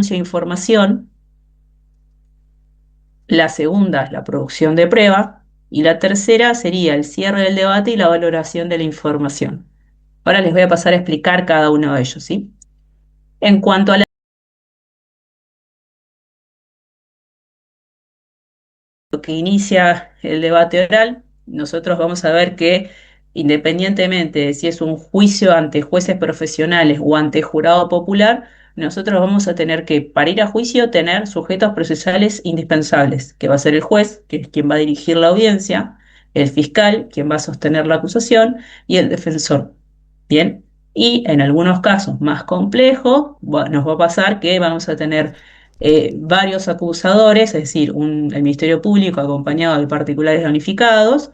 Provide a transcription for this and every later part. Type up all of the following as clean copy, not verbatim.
anuncio de información, la segunda es la producción de prueba, y la tercera sería el cierre del debate y la valoración de la información. Ahora les voy a pasar a explicar cada uno de ellos, ¿sí? En cuanto a lo que inicia el debate oral, nosotros vamos a ver que independientemente de si es un juicio ante jueces profesionales o ante jurado popular, nosotros vamos a tener que, para ir a juicio, tener sujetos procesales indispensables, que va a ser el juez, que es quien va a dirigir la audiencia, el fiscal, quien va a sostener la acusación, y el defensor. Bien, y en algunos casos más complejos, nos va a pasar que vamos a tener varios acusadores, es decir, el Ministerio Público acompañado de particulares damnificados.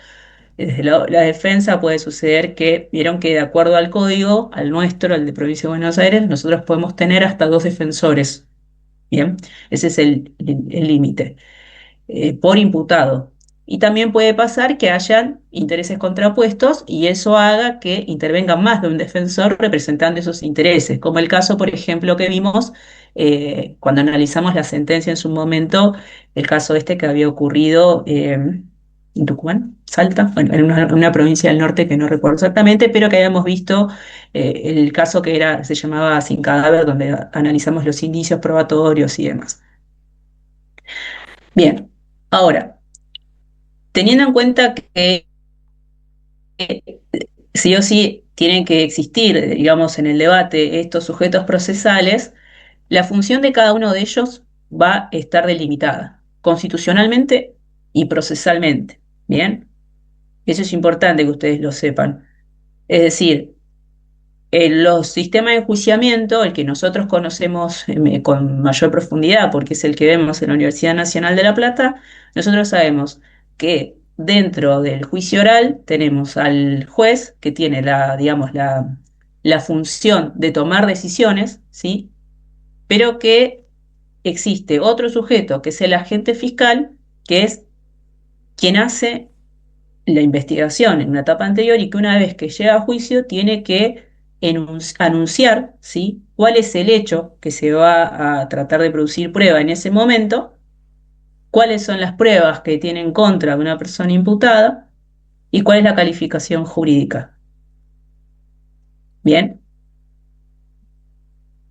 Desde la defensa puede suceder que, vieron que de acuerdo al código, al nuestro, al de Provincia de Buenos Aires, nosotros podemos tener hasta 2 defensores. Bien, ese es el límite por imputado. Y también puede pasar que hayan intereses contrapuestos y eso haga que intervenga más de un defensor representando esos intereses, como el caso, por ejemplo, que vimos cuando analizamos la sentencia en su momento, el caso este que había ocurrido en Tucumán, Salta, bueno, en una provincia del norte que no recuerdo exactamente, pero que habíamos visto el caso que se llamaba Sin Cadáver, donde analizamos los indicios probatorios y demás. Bien, ahora, teniendo en cuenta que sí o sí tienen que existir, digamos, en el debate estos sujetos procesales, la función de cada uno de ellos va a estar delimitada constitucionalmente y procesalmente. Bien, eso es importante que ustedes lo sepan. Es decir, los sistemas de enjuiciamiento, el que nosotros conocemos con mayor profundidad, porque es el que vemos en la Universidad Nacional de La Plata, nosotros sabemos que dentro del juicio oral tenemos al juez que tiene digamos, la función de tomar decisiones, ¿sí? Pero que existe otro sujeto, que es el agente fiscal, que es quien hace la investigación en una etapa anterior y que una vez que llega a juicio tiene que anunciar, ¿sí?, cuál es el hecho que se va a tratar de producir prueba en ese momento, cuáles son las pruebas que tiene en contra de una persona imputada y cuál es la calificación jurídica. Bien.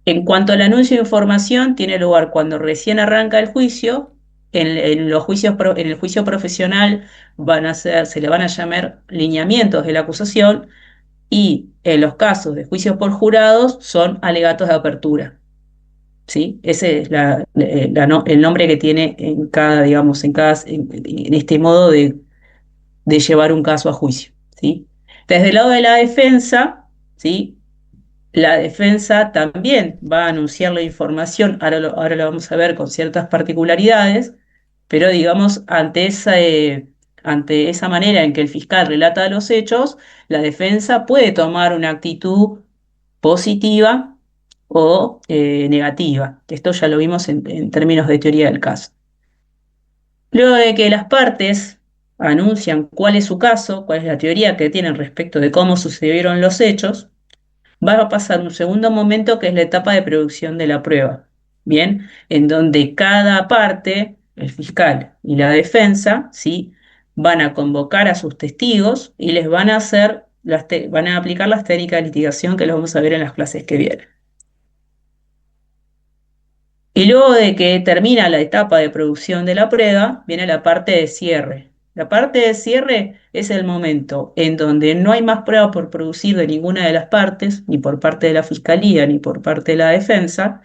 En cuanto al anuncio de información, tiene lugar cuando recién arranca el juicio. En el juicio profesional se le van a llamar lineamientos de la acusación y en los casos de juicios por jurados son alegatos de apertura. ¿Sí? Ese es el nombre que tiene digamos, en este modo de llevar un caso a juicio. ¿Sí? Desde el lado de la defensa, ¿sí?, la defensa también va a anunciar la información, ahora lo vamos a ver con ciertas particularidades, pero digamos, ante esa manera en que el fiscal relata los hechos, la defensa puede tomar una actitud positiva o negativa. Esto ya lo vimos en términos de teoría del caso. Luego de que las partes anuncian cuál es su caso, cuál es la teoría que tienen respecto de cómo sucedieron los hechos, va a pasar un segundo momento que es la etapa de producción de la prueba, ¿bien? En donde cada parte, el fiscal y la defensa, ¿sí?, van a convocar a sus testigos y les van a van a aplicar las técnicas de litigación que los vamos a ver en las clases que vienen. Y luego de que termina la etapa de producción de la prueba, viene la parte de cierre. La parte de cierre es el momento en donde no hay más pruebas por producir de ninguna de las partes, ni por parte de la fiscalía, ni por parte de la defensa,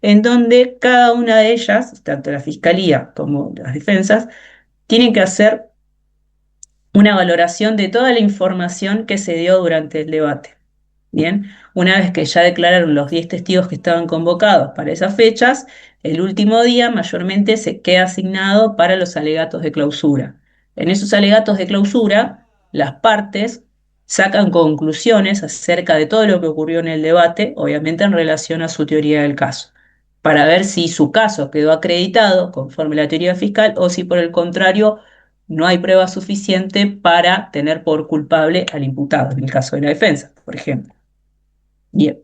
en donde cada una de ellas, tanto la fiscalía como las defensas, tienen que hacer una valoración de toda la información que se dio durante el debate. Bien, una vez que ya declararon los 10 testigos que estaban convocados para esas fechas, el último día mayormente se queda asignado para los alegatos de clausura. En esos alegatos de clausura, las partes sacan conclusiones acerca de todo lo que ocurrió en el debate, obviamente en relación a su teoría del caso, para ver si su caso quedó acreditado conforme a la teoría fiscal o si por el contrario no hay prueba suficiente para tener por culpable al imputado, en el caso de la defensa, por ejemplo. Bien.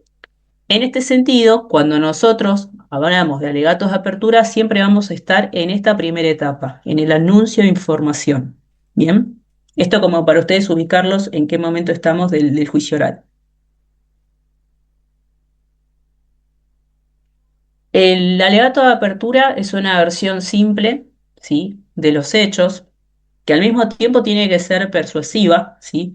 En este sentido, cuando nosotros hablamos de alegatos de apertura, siempre vamos a estar en esta primera etapa, en el anuncio de información. Bien, esto como para ustedes ubicarlos en qué momento estamos del juicio oral. El alegato de apertura es una versión simple, ¿sí?, de los hechos, que al mismo tiempo tiene que ser persuasiva, ¿sí?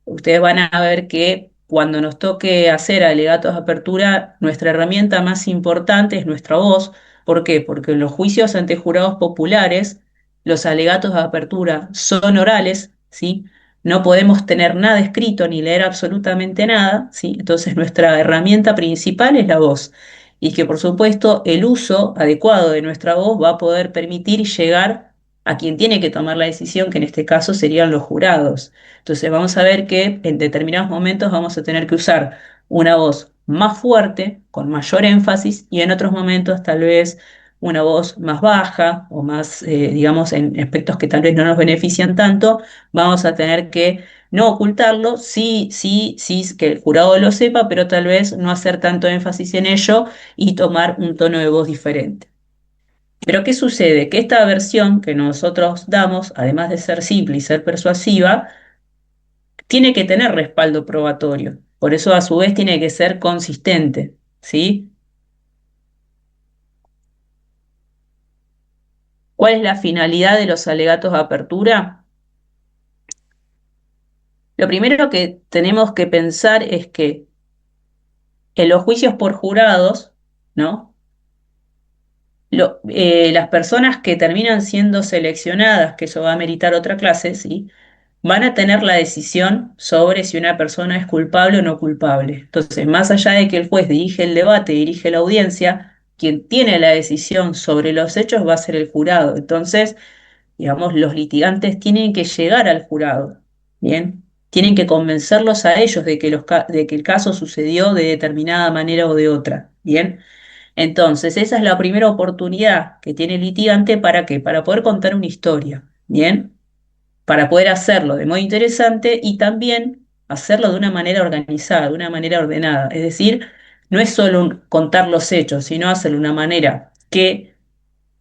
Ustedes van a ver que cuando nos toque hacer alegatos de apertura, nuestra herramienta más importante es nuestra voz. ¿Por qué? Porque en los juicios ante jurados populares, los alegatos de apertura son orales, ¿sí? No podemos tener nada escrito ni leer absolutamente nada, ¿sí? Entonces nuestra herramienta principal es la voz. Y que por supuesto el uso adecuado de nuestra voz va a poder permitir llegar a quien tiene que tomar la decisión, que en este caso serían los jurados. Entonces vamos a ver que en determinados momentos vamos a tener que usar una voz más fuerte, con mayor énfasis, y en otros momentos tal vez una voz más baja o más, digamos, en aspectos que tal vez no nos benefician tanto, vamos a tener que no ocultarlo, sí, sí, sí, que el jurado lo sepa, pero tal vez no hacer tanto énfasis en ello y tomar un tono de voz diferente. Pero ¿qué sucede? Que esta versión que nosotros damos, además de ser simple y ser persuasiva, tiene que tener respaldo probatorio. Por eso, a su vez, tiene que ser consistente, ¿sí? ¿Cuál es la finalidad de los alegatos de apertura? Lo primero que tenemos que pensar es que en los juicios por jurados, ¿no? Las personas que terminan siendo seleccionadas, que eso va a meritar otra clase, ¿sí?, van a tener la decisión sobre si una persona es culpable o no culpable. Entonces, más allá de que el juez dirige el debate, dirige la audiencia, quien tiene la decisión sobre los hechos va a ser el jurado. Entonces, digamos, los litigantes tienen que llegar al jurado, ¿bien? Tienen que convencerlos a ellos de que, de que el caso sucedió de determinada manera o de otra, ¿bien? Entonces, esa es la primera oportunidad que tiene el litigante, ¿para qué? Para poder contar una historia, ¿bien? Para poder hacerlo de modo interesante y también hacerlo de una manera organizada, de una manera ordenada. Es decir, no es solo contar los hechos, sino hacerlo de una manera que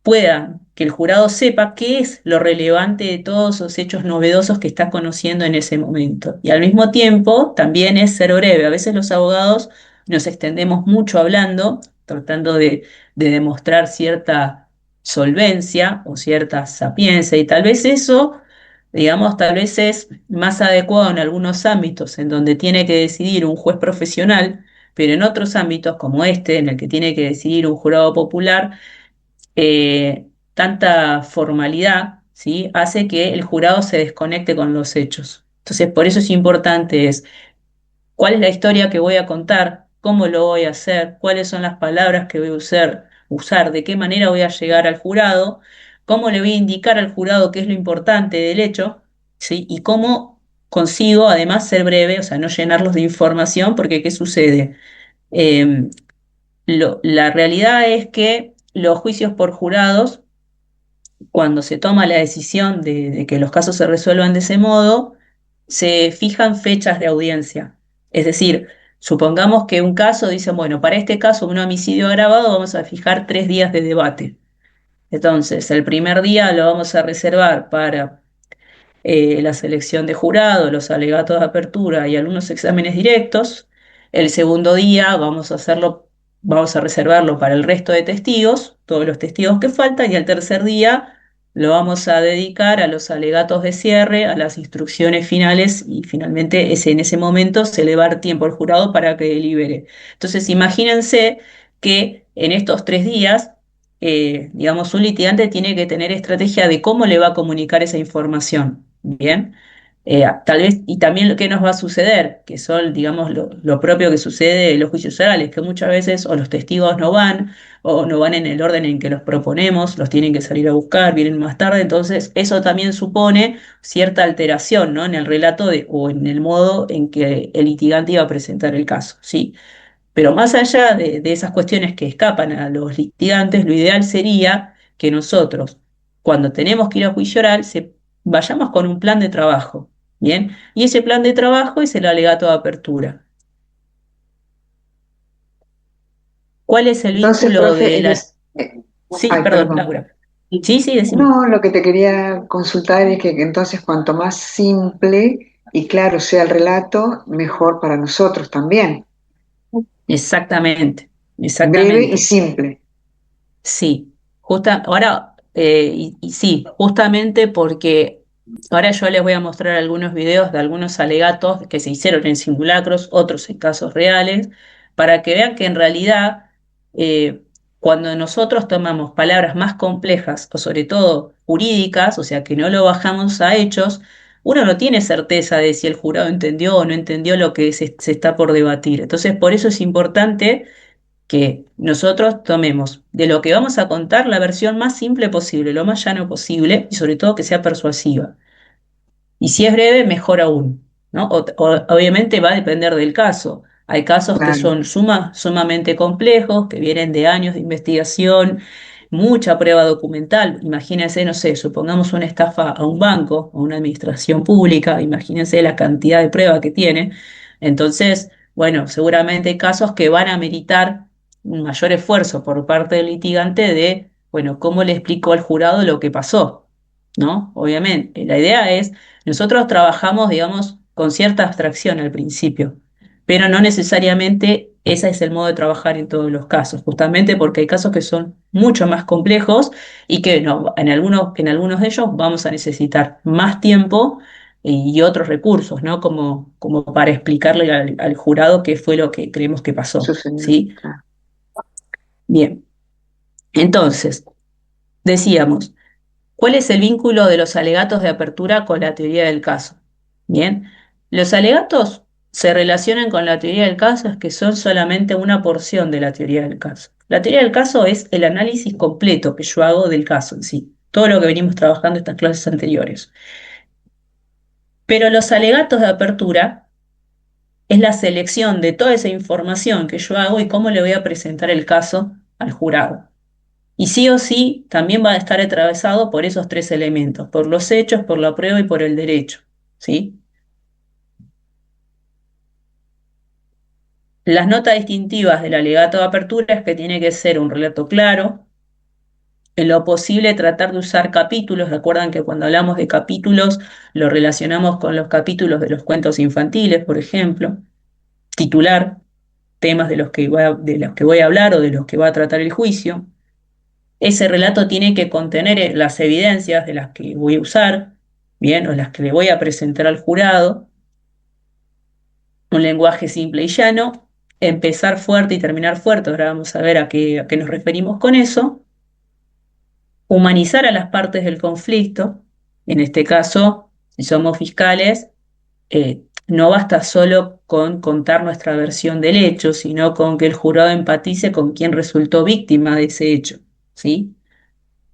pueda, que el jurado sepa qué es lo relevante de todos esos hechos novedosos que está conociendo en ese momento. Y al mismo tiempo, también es ser breve. A veces los abogados nos extendemos mucho hablando, tratando de demostrar cierta solvencia o cierta sapiencia, y tal vez eso, digamos, tal vez es más adecuado en algunos ámbitos en donde tiene que decidir un juez profesional, pero en otros ámbitos como este, en el que tiene que decidir un jurado popular, tanta formalidad, ¿sí?, hace que el jurado se desconecte con los hechos. Entonces, por eso es importante cuál es la historia que voy a contar, cómo lo voy a hacer, cuáles son las palabras que voy a usar, de qué manera voy a llegar al jurado, cómo le voy a indicar al jurado qué es lo importante del hecho, ¿sí?, y cómo consigo además ser breve, o sea, no llenarlos de información, porque ¿qué sucede? Eh, la realidad es que los juicios por jurados, cuando se toma la decisión de que los casos se resuelvan de ese modo, se fijan fechas de audiencia. Es decir, supongamos que un caso dice, bueno, para este caso, un homicidio agravado, vamos a fijar 3 días de debate. Entonces, el primer día lo vamos a reservar para la selección de jurado, los alegatos de apertura y algunos exámenes directos. El segundo día vamos a reservarlo para el resto de testigos, todos los testigos que faltan, y el tercer día lo vamos a dedicar a los alegatos de cierre, a las instrucciones finales, y finalmente en ese momento se le va a dar tiempo al jurado para que delibere. Entonces, imagínense que en estos 3 días, digamos, un litigante tiene que tener estrategia de cómo le va a comunicar esa información. Bien. Tal vez, y también lo que nos va a suceder, que son, digamos, lo propio que sucede en los juicios orales, que muchas veces o los testigos no van, o no van en el orden en que los proponemos, los tienen que salir a buscar, vienen más tarde. Entonces eso también supone cierta alteración, ¿no?, en el relato o en el modo en que el litigante iba a presentar el caso, ¿sí? Pero más allá de esas cuestiones que escapan a los litigantes, lo ideal sería que nosotros, cuando tenemos que ir a juicio oral, vayamos con un plan de trabajo, ¿bien? Y ese plan de trabajo es el alegato de apertura. ¿Cuál es el Entonces, vínculo profe, de la... Sí, ay, perdón, perdón. Laura. Sí, sí, decime. No, lo que te quería consultar es que entonces cuanto más simple y claro sea el relato, mejor para nosotros también. Exactamente, Breve y exactamente. simple. Sí, ahora, y sí, justamente porque ahora yo les voy a mostrar algunos videos de algunos alegatos que se hicieron en simulacros, otros en casos reales, para que vean que en realidad eh, cuando nosotros tomamos palabras más complejas o sobre todo jurídicas, o sea que no lo bajamos a hechos, uno no tiene certeza de si el jurado entendió o no entendió lo que se está por debatir. Entonces, por eso es importante que nosotros tomemos de lo que vamos a contar la versión más simple posible, lo más llano posible y sobre todo que sea persuasiva. Y si es breve, mejor aún, ¿no? Obviamente va a depender del caso. Hay casos que Claro, son sumamente complejos, que vienen de años de investigación, mucha prueba documental. Imagínense, no sé, supongamos una estafa a un banco, a una administración pública, imagínense la cantidad de prueba que tiene. Entonces, bueno, seguramente hay casos que van a meritar un mayor esfuerzo por parte del litigante de, bueno, ¿cómo le explicó al jurado lo que pasó? ¿No? Obviamente, la idea es nosotros trabajamos, digamos, con cierta abstracción al principio, pero no necesariamente ese es el modo de trabajar en todos los casos, justamente porque hay casos que son mucho más complejos y que no, en algunos de ellos vamos a necesitar más tiempo y otros recursos, ¿no? Como para explicarle al jurado qué fue lo que creemos que pasó, sucedió. ¿sí? Claro. Bien, entonces, decíamos. ¿Cuál es el vínculo de los alegatos de apertura con la teoría del caso? Bien, los alegatos se relacionan con la teoría del caso, es que son solamente una porción de la teoría del caso. La teoría del caso es el análisis completo que yo hago del caso en sí, todo lo que venimos trabajando en estas clases anteriores. Pero los alegatos de apertura es la selección de toda esa información que yo hago y cómo le voy a presentar el caso al jurado. Y sí o sí, también va a estar atravesado por esos tres elementos, por los hechos, por la prueba y por el derecho, ¿sí? Las notas distintivas del alegato de apertura es que tiene que ser un relato claro, en lo posible tratar de usar capítulos. Recuerdan que cuando hablamos de capítulos lo relacionamos con los capítulos de los cuentos infantiles, por ejemplo, titular, temas de los que voy a hablar o de los que va a tratar el juicio. Ese relato tiene que contener las evidencias de las que voy a usar, bien, o las que le voy a presentar al jurado, un lenguaje simple y llano, empezar fuerte y terminar fuerte. Ahora vamos a ver a qué nos referimos con eso. Humanizar a las partes del conflicto. En este caso, si somos fiscales, no basta solo con contar nuestra versión del hecho, sino con que el jurado empatice con quien resultó víctima de ese hecho, ¿sí?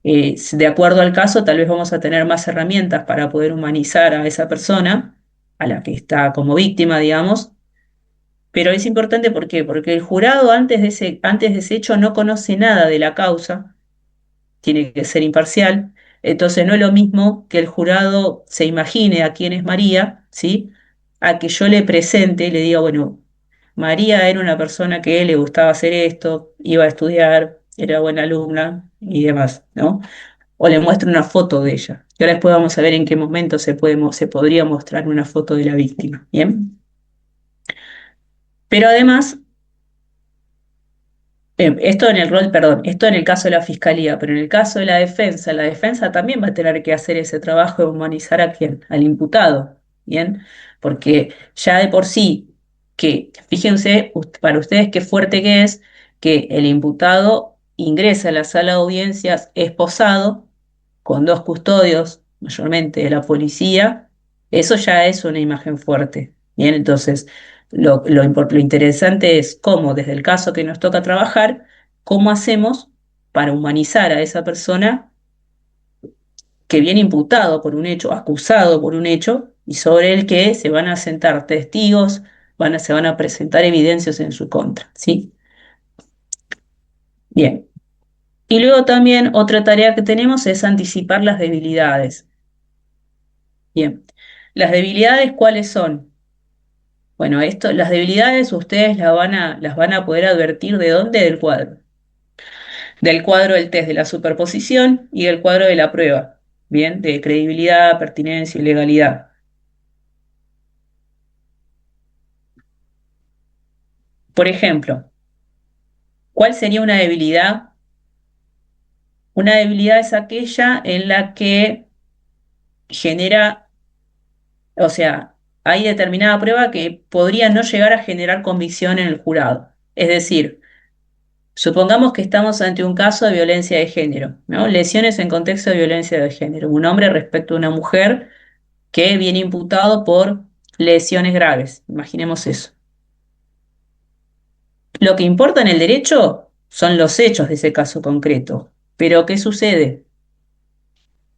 De acuerdo al caso, tal vez vamos a tener más herramientas para poder humanizar a esa persona, a la que está como víctima, digamos, pero es importante, ¿por qué? Porque el jurado antes de ese hecho no conoce nada de la causa, tiene que ser imparcial, entonces no es lo mismo que el jurado se imagine a quién es María, ¿sí? A que yo le presente y le diga, bueno, María era una persona que le gustaba hacer esto, iba a estudiar, era buena alumna y demás, ¿no? O le muestro una foto de ella. Y ahora después vamos a ver en qué momento se podría mostrar una foto de la víctima. ¿Bien? Pero además, esto en el rol, perdón, esto en el caso de la fiscalía, pero en el caso de la defensa también va a tener que hacer ese trabajo de humanizar a quién, al imputado. ¿Bien? Porque ya de por sí, que fíjense para ustedes qué fuerte que es que el imputado ingresa a la sala de audiencias esposado con dos custodios, mayormente de la policía, eso ya es una imagen fuerte. Bien, entonces lo interesante es cómo, desde el caso que nos toca trabajar, cómo hacemos para humanizar a esa persona que viene imputado por un hecho, acusado por un hecho, y sobre el que se van a sentar testigos, se van a presentar evidencias en su contra, ¿sí? Bien. Y luego también otra tarea que tenemos es anticipar las debilidades. Bien. ¿Las debilidades cuáles son? Bueno, esto, las debilidades ustedes las van a poder advertir ¿de dónde? Del cuadro. Del cuadro del test de la superposición y del cuadro de la prueba. Bien, de credibilidad, pertinencia y legalidad. Por ejemplo, ¿cuál sería una debilidad? Una debilidad es aquella en la que genera, o sea, hay determinada prueba que podría no llegar a generar convicción en el jurado. Es decir, supongamos que estamos ante un caso de violencia de género, ¿no? Lesiones en contexto de violencia de género. Un hombre respecto a una mujer que viene imputado por lesiones graves. Imaginemos eso. Lo que importa en el derecho son los hechos de ese caso concreto. Pero ¿qué sucede?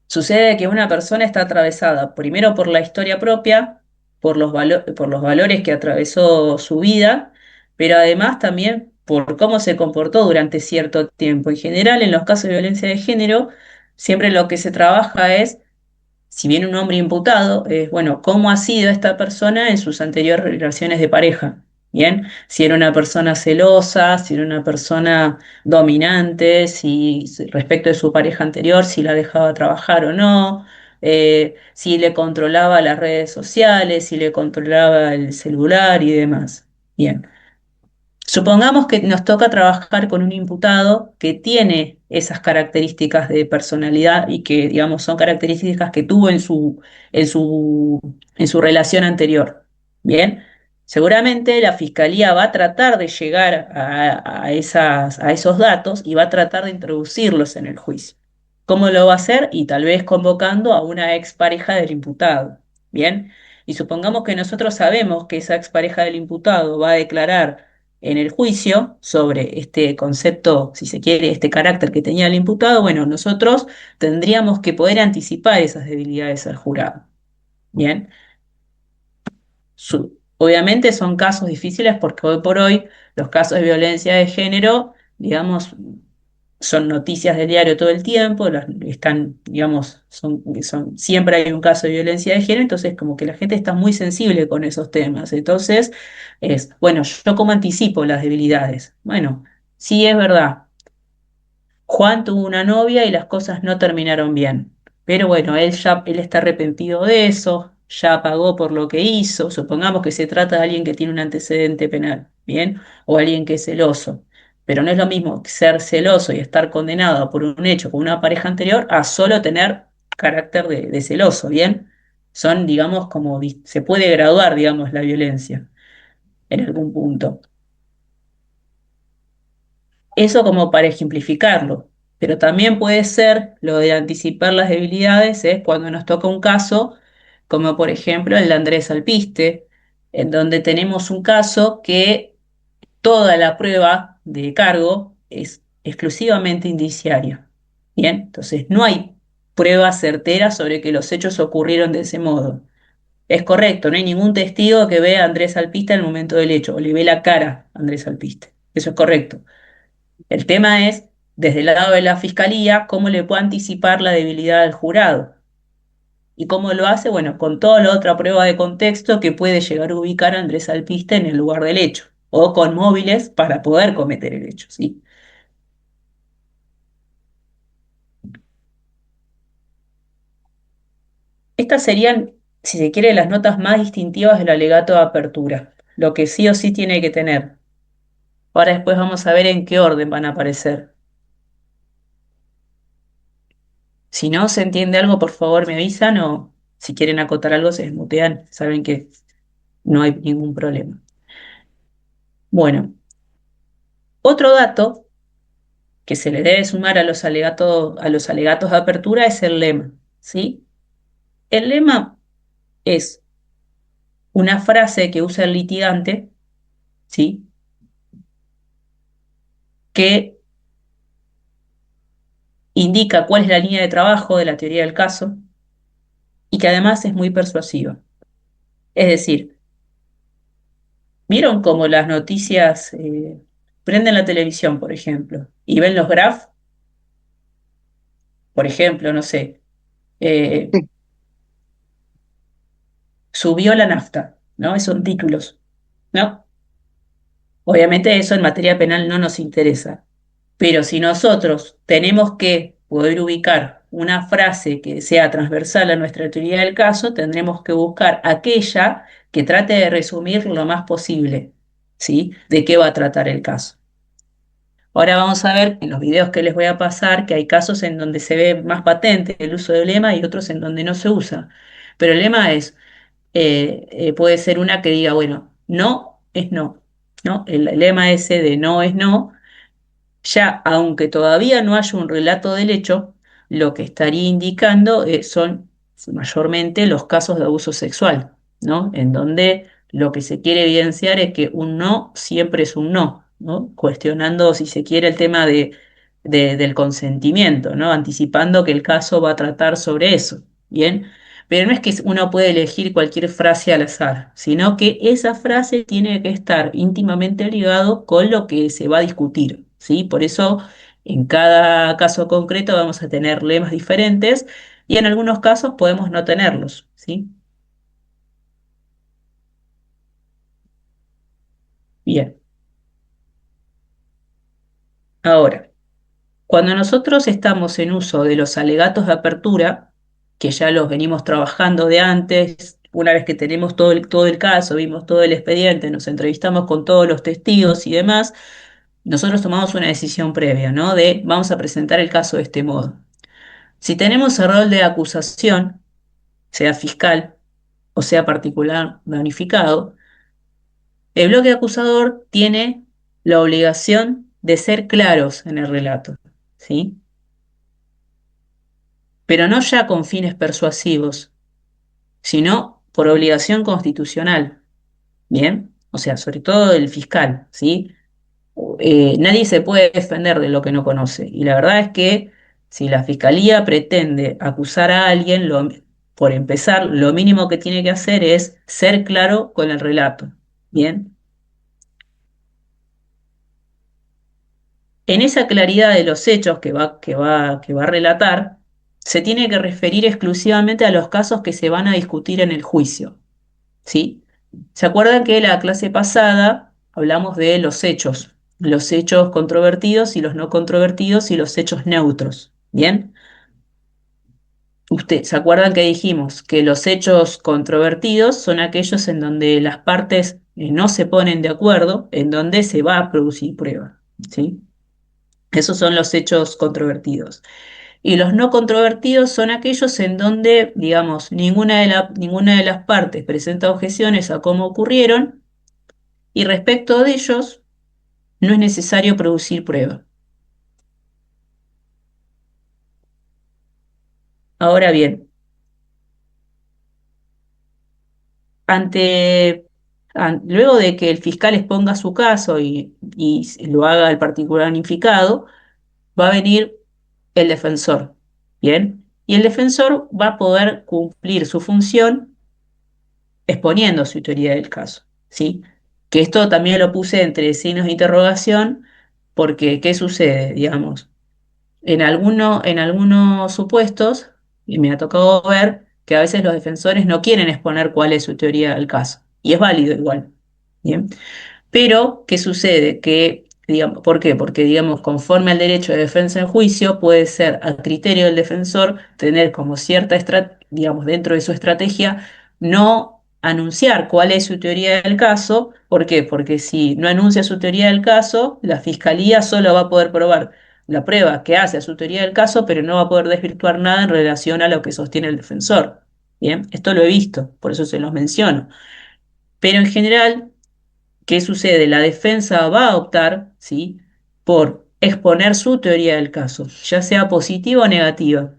Sucede que una persona está atravesada primero por la historia propia, por los valores que atravesó su vida, pero además también por cómo se comportó durante cierto tiempo. En general, en los casos de violencia de género, siempre lo que se trabaja es si viene un hombre imputado, es, bueno, ¿cómo ha sido esta persona en sus anteriores relaciones de pareja? Bien, si era una persona celosa, si era una persona dominante, si respecto de su pareja anterior, si la dejaba trabajar o no, si le controlaba las redes sociales, si le controlaba el celular y demás. Bien. Supongamos que nos toca trabajar con un imputado que tiene esas características de personalidad y que, digamos, son características que tuvo en su relación anterior. Bien, seguramente la fiscalía va a tratar de llegar a esos datos y va a tratar de introducirlos en el juicio. ¿Cómo lo va a hacer? Y tal vez convocando a una expareja del imputado. Bien, y supongamos que nosotros sabemos que esa expareja del imputado va a declarar en el juicio sobre este concepto, si se quiere, este carácter que tenía el imputado, bueno, nosotros tendríamos que poder anticipar esas debilidades al jurado. Bien, obviamente son casos difíciles porque hoy por hoy los casos de violencia de género, digamos, son noticias del diario todo el tiempo, están, digamos, siempre hay un caso de violencia de género, entonces como que la gente está muy sensible con esos temas. Entonces, bueno, ¿yo cómo anticipo las debilidades? Bueno, sí es verdad. Juan tuvo una novia y las cosas no terminaron bien. Pero bueno, él está arrepentido de eso, ya pagó por lo que hizo. Supongamos que se trata de alguien que tiene un antecedente penal, ¿bien? O alguien que es celoso. Pero no es lo mismo ser celoso y estar condenado por un hecho con una pareja anterior a solo tener carácter de celoso, ¿bien? Son, digamos, como se puede graduar, digamos, la violencia en algún punto. Eso como para ejemplificarlo, pero también puede ser lo de anticipar las debilidades, es cuando nos toca un caso, como por ejemplo el de Andrés Alpiste, en donde tenemos un caso que toda la prueba de cargo es exclusivamente indiciaria. Bien, entonces no hay prueba certera sobre que los hechos ocurrieron de ese modo. Es correcto, no hay ningún testigo que vea a Andrés Alpiste en el momento del hecho, o le ve la cara a Andrés Alpiste. Eso es correcto. El tema es, desde el lado de la fiscalía, cómo le puede anticipar la debilidad al jurado. ¿Y cómo lo hace? Bueno, con toda la otra prueba de contexto que puede llegar a ubicar a Andrés Alpiste en el lugar del hecho, o con móviles para poder cometer el hecho, ¿sí? Estas serían, si se quiere, las notas más distintivas del alegato de apertura, lo que sí o sí tiene que tener. Ahora después vamos a ver en qué orden van a aparecer. Si no se entiende algo, por favor me avisan o si quieren acotar algo se desmutean, saben que no hay ningún problema. Bueno, otro dato que se le debe sumar a los alegatos de apertura es el lema, ¿sí? El lema es una frase que usa el litigante, ¿sí? Que indica cuál es la línea de trabajo de la teoría del caso y que además es muy persuasiva. Es decir, ¿vieron cómo las noticias prenden la televisión, por ejemplo, y ven los graphs? Por ejemplo, no sé, eh, Sí, subió la nafta, ¿no? Esos son títulos. ¿no? Obviamente eso en materia penal no nos interesa, pero si nosotros tenemos que poder ubicar una frase que sea transversal a nuestra teoría del caso, tendremos que buscar aquella que trate de resumir lo más posible, ¿sí? De qué va a tratar el caso. Ahora vamos a ver en los videos que les voy a pasar que hay casos en donde se ve más patente el uso del lema y otros en donde no se usa. Pero el lema es, puede ser una que diga, bueno, no es no, ¿no? El lema ese de no es no ya, aunque todavía no haya un relato del hecho, lo que estaría indicando son mayormente los casos de abuso sexual, ¿no? En donde lo que se quiere evidenciar es que un no siempre es un no, ¿no? Cuestionando, si se quiere, el tema del consentimiento, ¿no? Anticipando que el caso va a tratar sobre eso, ¿bien? Pero no es que uno puede elegir cualquier frase al azar, sino que esa frase tiene que estar íntimamente ligado con lo que se va a discutir, ¿sí? Por eso, en cada caso concreto vamos a tener lemas diferentes y en algunos casos podemos no tenerlos, ¿sí? Bien, ahora, cuando nosotros estamos en uso de los alegatos de apertura, que ya los venimos trabajando de antes, una vez que tenemos todo el caso, vimos todo el expediente, nos entrevistamos con todos los testigos y demás, nosotros tomamos una decisión previa, ¿no? De vamos a presentar el caso de este modo. Si tenemos el rol de acusación, sea fiscal o sea particular damnificado, el bloque acusador tiene la obligación de ser claros en el relato, ¿sí? Pero no ya con fines persuasivos, sino por obligación constitucional, ¿bien? O sea, sobre todo el fiscal, ¿sí? Nadie se puede defender de lo que no conoce. Y la verdad es que si la fiscalía pretende acusar a alguien, por empezar, lo mínimo que tiene que hacer es ser claro con el relato, ¿bien? En esa claridad de los hechos que va a relatar, se tiene que referir exclusivamente a los casos que se van a discutir en el juicio, ¿sí? ¿Se acuerdan que la clase pasada hablamos de los hechos controvertidos y los no controvertidos y los hechos neutros? ¿Bien? ¿Se acuerdan que dijimos que los hechos controvertidos son aquellos en donde las partes no se ponen de acuerdo, en donde se va a producir prueba, ¿sí? Esos son los hechos controvertidos. Y los no controvertidos son aquellos en donde, digamos, ninguna de las partes presenta objeciones a cómo ocurrieron y respecto de ellos no es necesario producir prueba. Ahora bien, ante, luego de que el fiscal exponga su caso y lo haga el particular unificado, va a venir el defensor, ¿bien? Y el defensor va a poder cumplir su función exponiendo su teoría del caso, ¿sí? Que esto también lo puse entre signos de interrogación, porque ¿qué sucede? Digamos, en algunos supuestos, y me ha tocado ver que a veces los defensores no quieren exponer cuál es su teoría del caso, y es válido igual, ¿bien? Pero, ¿qué sucede? Que, digamos, ¿por qué? Porque, digamos, conforme al derecho de defensa en juicio, puede ser a criterio del defensor tener como cierta, digamos, dentro de su estrategia, no anunciar cuál es su teoría del caso. ¿Por qué? Porque si no anuncia su teoría del caso, la fiscalía solo va a poder probar la prueba que hace a su teoría del caso, pero no va a poder desvirtuar nada en relación a lo que sostiene el defensor. Bien, esto lo he visto, por eso se los menciono. Pero en general, ¿qué sucede? La defensa va a optar, ¿sí?, por exponer su teoría del caso, ya sea positiva o negativa.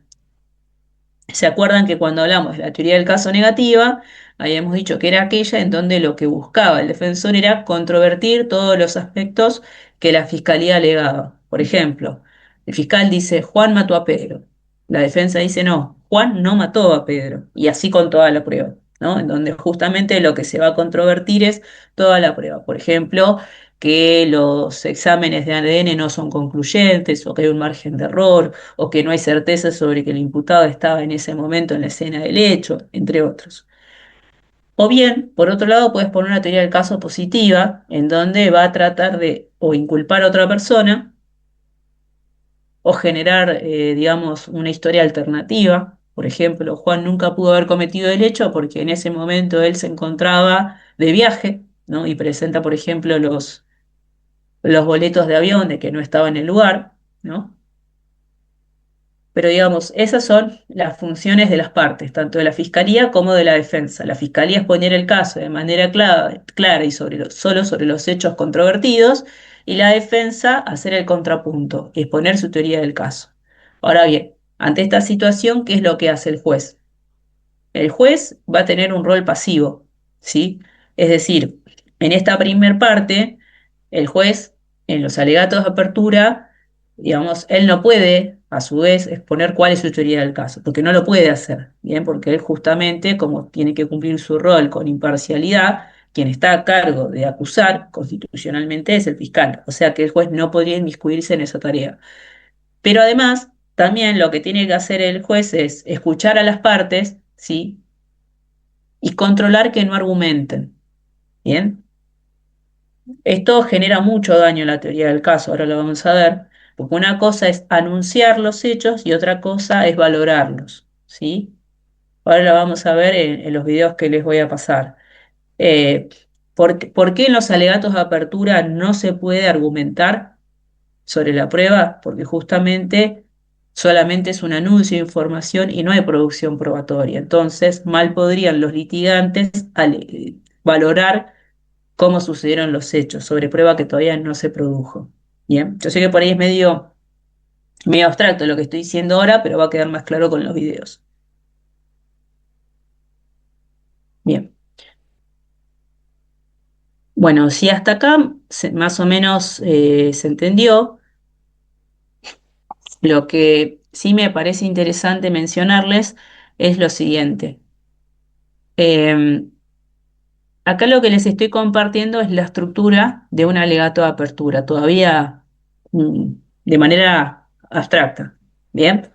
¿Se acuerdan que cuando hablamos de la teoría del caso negativa, habíamos dicho que era aquella en donde lo que buscaba el defensor era controvertir todos los aspectos que la fiscalía alegaba? Por ejemplo, el fiscal dice, Juan mató a Pedro. La defensa dice, no, Juan no mató a Pedro. Y así con toda la prueba, ¿no? En donde justamente lo que se va a controvertir es toda la prueba. Por ejemplo, que los exámenes de ADN no son concluyentes o que hay un margen de error o que no hay certeza sobre que el imputado estaba en ese momento en la escena del hecho, entre otros. O bien, por otro lado, puedes poner una teoría del caso positiva, en donde va a tratar de o inculpar a otra persona o generar, digamos, una historia alternativa. Por ejemplo, Juan nunca pudo haber cometido el hecho porque en ese momento él se encontraba de viaje, ¿no? Y presenta, por ejemplo, los boletos de avión de que no estaba en el lugar, ¿no? Pero digamos, esas son las funciones de las partes, tanto de la fiscalía como de la defensa. La fiscalía es poner el caso de manera clara y solo sobre los hechos controvertidos, y la defensa hacer el contrapunto, exponer su teoría del caso. Ahora bien, ante esta situación, ¿qué es lo que hace el juez? El juez va a tener un rol pasivo, ¿sí? Es decir, en esta primer parte, el juez, en los alegatos de apertura, digamos, él no puede, a su vez, exponer cuál es su teoría del caso, porque no lo puede hacer, ¿bien? Porque él justamente, como tiene que cumplir su rol con imparcialidad, quien está a cargo de acusar constitucionalmente es el fiscal, o sea que el juez no podría inmiscuirse en esa tarea. Pero además, también lo que tiene que hacer el juez es escuchar a las partes, ¿sí? Y controlar que no argumenten. Bien, esto genera mucho daño en la teoría del caso, ahora lo vamos a ver, porque una cosa es anunciar los hechos y otra cosa es valorarlos, ¿sí? Ahora lo vamos a ver en los videos que les voy a pasar. Eh, ¿por qué en los alegatos de apertura no se puede argumentar sobre la prueba? Porque justamente solamente es un anuncio de información y no hay producción probatoria. Entonces, mal podrían los litigantes valorar cómo sucedieron los hechos sobre prueba que todavía no se produjo. Bien, yo sé que por ahí es medio abstracto lo que estoy diciendo ahora, pero va a quedar más claro con los videos. Bien, bueno, si hasta acá más o menos se entendió, lo que sí me parece interesante mencionarles es lo siguiente. Eh, Acá lo que les estoy compartiendo es la estructura de un alegato de apertura, todavía mm, de manera abstracta. Bien.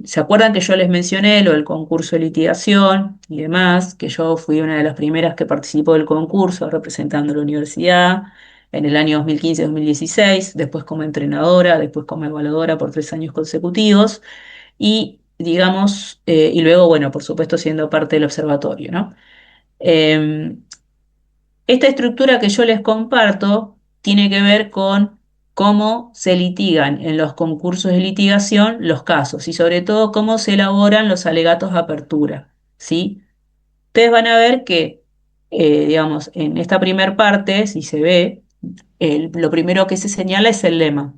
¿Se acuerdan que yo les mencioné lo del concurso de litigación y demás? Que yo fui una de las primeras que participó del concurso representando a la universidad en el año 2015-2016, después como entrenadora, después como evaluadora por 3 años consecutivos y, digamos, y luego, bueno, por supuesto, siendo parte del observatorio, ¿no? Eh, Esta estructura que yo les comparto tiene que ver con cómo se litigan en los concursos de litigación los casos y sobre todo cómo se elaboran los alegatos de apertura, ¿sí? Ustedes van a ver que, digamos, en esta primer parte, si se ve, lo primero que se señala es el lema.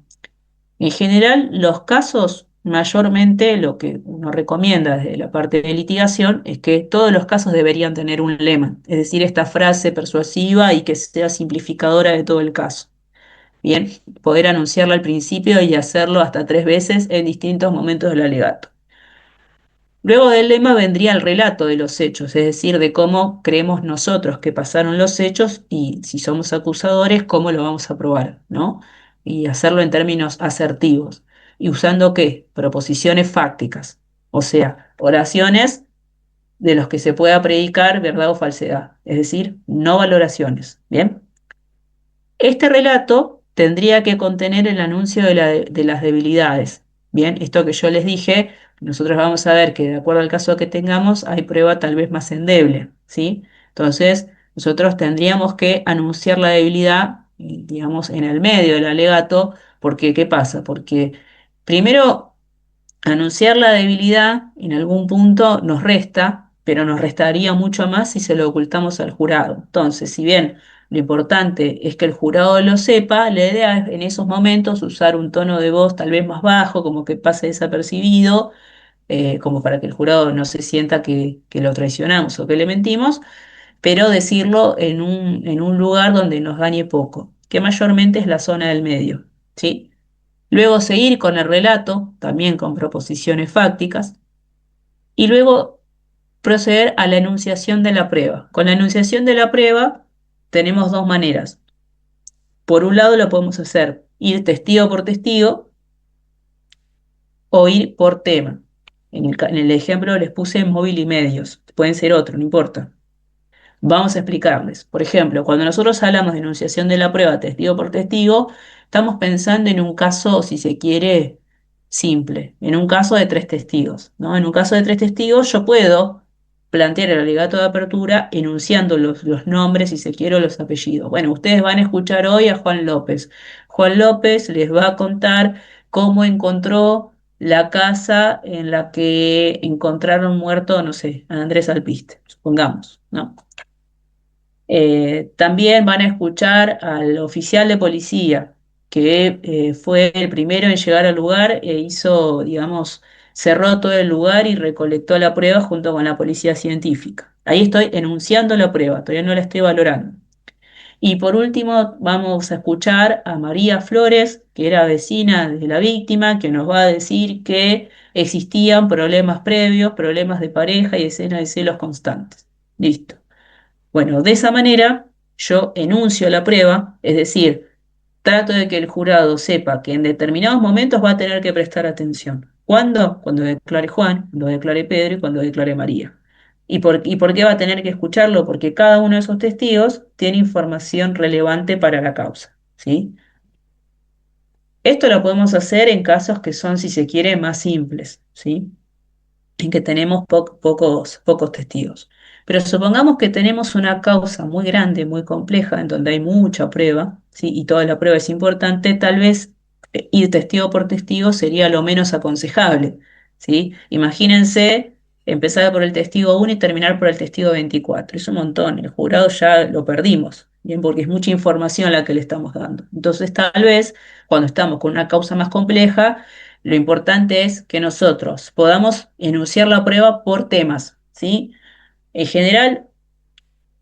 En general, los casos, mayormente lo que uno recomienda desde la parte de litigación es que todos los casos deberían tener un lema, es decir, esta frase persuasiva y que sea simplificadora de todo el caso. Bien, poder anunciarla al principio y hacerlo hasta 3 veces en distintos momentos del alegato. Luego del lema vendría el relato de los hechos, es decir, de cómo creemos nosotros que pasaron los hechos y si somos acusadores, cómo lo vamos a probar, ¿no? Y hacerlo en términos asertivos. ¿Y usando qué? Proposiciones fácticas, o sea, oraciones de los que se pueda predicar verdad o falsedad, es decir, no valoraciones, ¿bien? Este relato tendría que contener el anuncio de las debilidades. Bien, esto que yo les dije, nosotros vamos a ver que de acuerdo al caso que tengamos, hay prueba tal vez más endeble, ¿sí? Entonces, nosotros tendríamos que anunciar la debilidad, digamos, en el medio del alegato, porque ¿qué pasa? Porque primero anunciar la debilidad en algún punto nos resta, pero nos restaría mucho más si se lo ocultamos al jurado. Entonces, si bien lo importante es que el jurado lo sepa, la idea es en esos momentos usar un tono de voz tal vez más bajo, como que pase desapercibido, como para que el jurado no se sienta que lo traicionamos o que le mentimos, pero decirlo en un lugar donde nos dañe poco, que mayormente es la zona del medio, ¿sí? Luego seguir con el relato, también con proposiciones fácticas, y luego proceder a la enunciación de la prueba. Con la enunciación de la prueba tenemos dos maneras. Por un lado lo podemos hacer ir testigo por testigo o ir por tema. En el ejemplo les puse móvil y medios, pueden ser otro, no importa. Vamos a explicarles. Por ejemplo, cuando nosotros hablamos de enunciación de la prueba testigo por testigo, estamos pensando en un caso, si se quiere, simple, en un caso de tres testigos, ¿no? En un caso de tres testigos yo puedo plantear el alegato de apertura enunciando los nombres, si se quiere, o los apellidos. Bueno, ustedes van a escuchar hoy a Juan López. Juan López les va a contar cómo encontró la casa en la que encontraron muerto, no sé, a Andrés Alpiste, supongamos, ¿no? También van a escuchar al oficial de policía, que fue el primero en llegar al lugar e hizo, digamos, cerró todo el lugar y recolectó la prueba junto con la policía científica. Ahí estoy enunciando la prueba, todavía no la estoy valorando. Y por último, vamos a escuchar a María Flores, que era vecina de la víctima, que nos va a decir que existían problemas previos, problemas de pareja y escenas de celos constantes. Listo. Bueno, de esa manera yo enuncio la prueba, es decir, trato de que el jurado sepa que en determinados momentos va a tener que prestar atención. ¿Cuándo? Cuando declare Juan, cuando declare Pedro y cuando declare María. ¿Y por qué va a tener que escucharlo? Porque cada uno de esos testigos tiene información relevante para la causa, ¿sí? Esto lo podemos hacer en casos que son, si se quiere, más simples, ¿sí? En que tenemos pocos testigos. Pero supongamos que tenemos una causa muy grande, muy compleja, en donde hay mucha prueba, ¿sí? Y toda la prueba es importante, tal vez ir testigo por testigo sería lo menos aconsejable, ¿sí? Imagínense empezar por el testigo 1 y terminar por el testigo 24. Es un montón, el jurado ya lo perdimos, ¿bien? Porque es mucha información la que le estamos dando. Entonces, tal vez cuando estamos con una causa más compleja, lo importante es que nosotros podamos enunciar la prueba por temas, ¿sí? En general,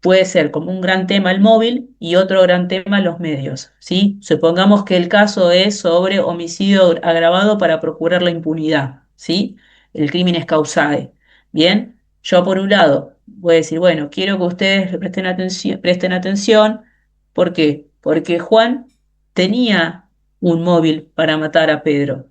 puede ser como un gran tema el móvil y otro gran tema los medios, ¿sí? Supongamos que el caso es sobre homicidio agravado para procurar la impunidad, ¿sí? El crimen es causae. Bien, yo por un lado voy a decir, bueno, quiero que ustedes le presten atención. ¿Por qué? Porque Juan tenía un móvil para matar a Pedro.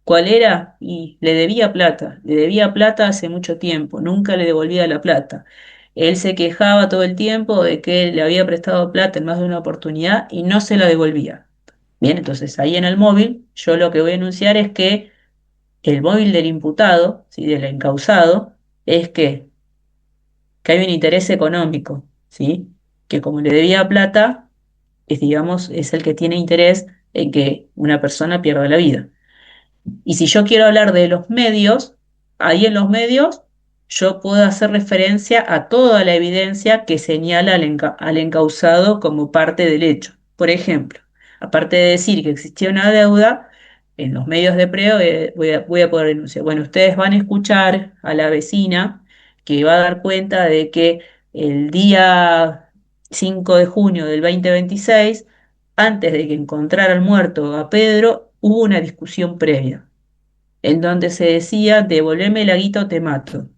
¿Cuál era? Y le debía plata hace mucho tiempo, nunca le devolvía la plata. Él se quejaba todo el tiempo de que le había prestado plata en más de una oportunidad y no se la devolvía. Bien, entonces ahí en el móvil yo lo que voy a anunciar es que el móvil del imputado, ¿sí? Del encausado, es que hay un interés económico, ¿sí? Que como le debía plata, es, digamos, es el que tiene interés en que una persona pierda la vida. Y si yo quiero hablar de los medios, ahí en los medios yo puedo hacer referencia a toda la evidencia que señala al encausado como parte del hecho. Por ejemplo, aparte de decir que existía una deuda, en los medios de prueba voy a poder denunciar. Bueno, ustedes van a escuchar a la vecina que va a dar cuenta de que el día 5 de junio del 2026, antes de que encontraran muerto a Pedro, hubo una discusión previa en donde se decía devolveme la guita o te mato.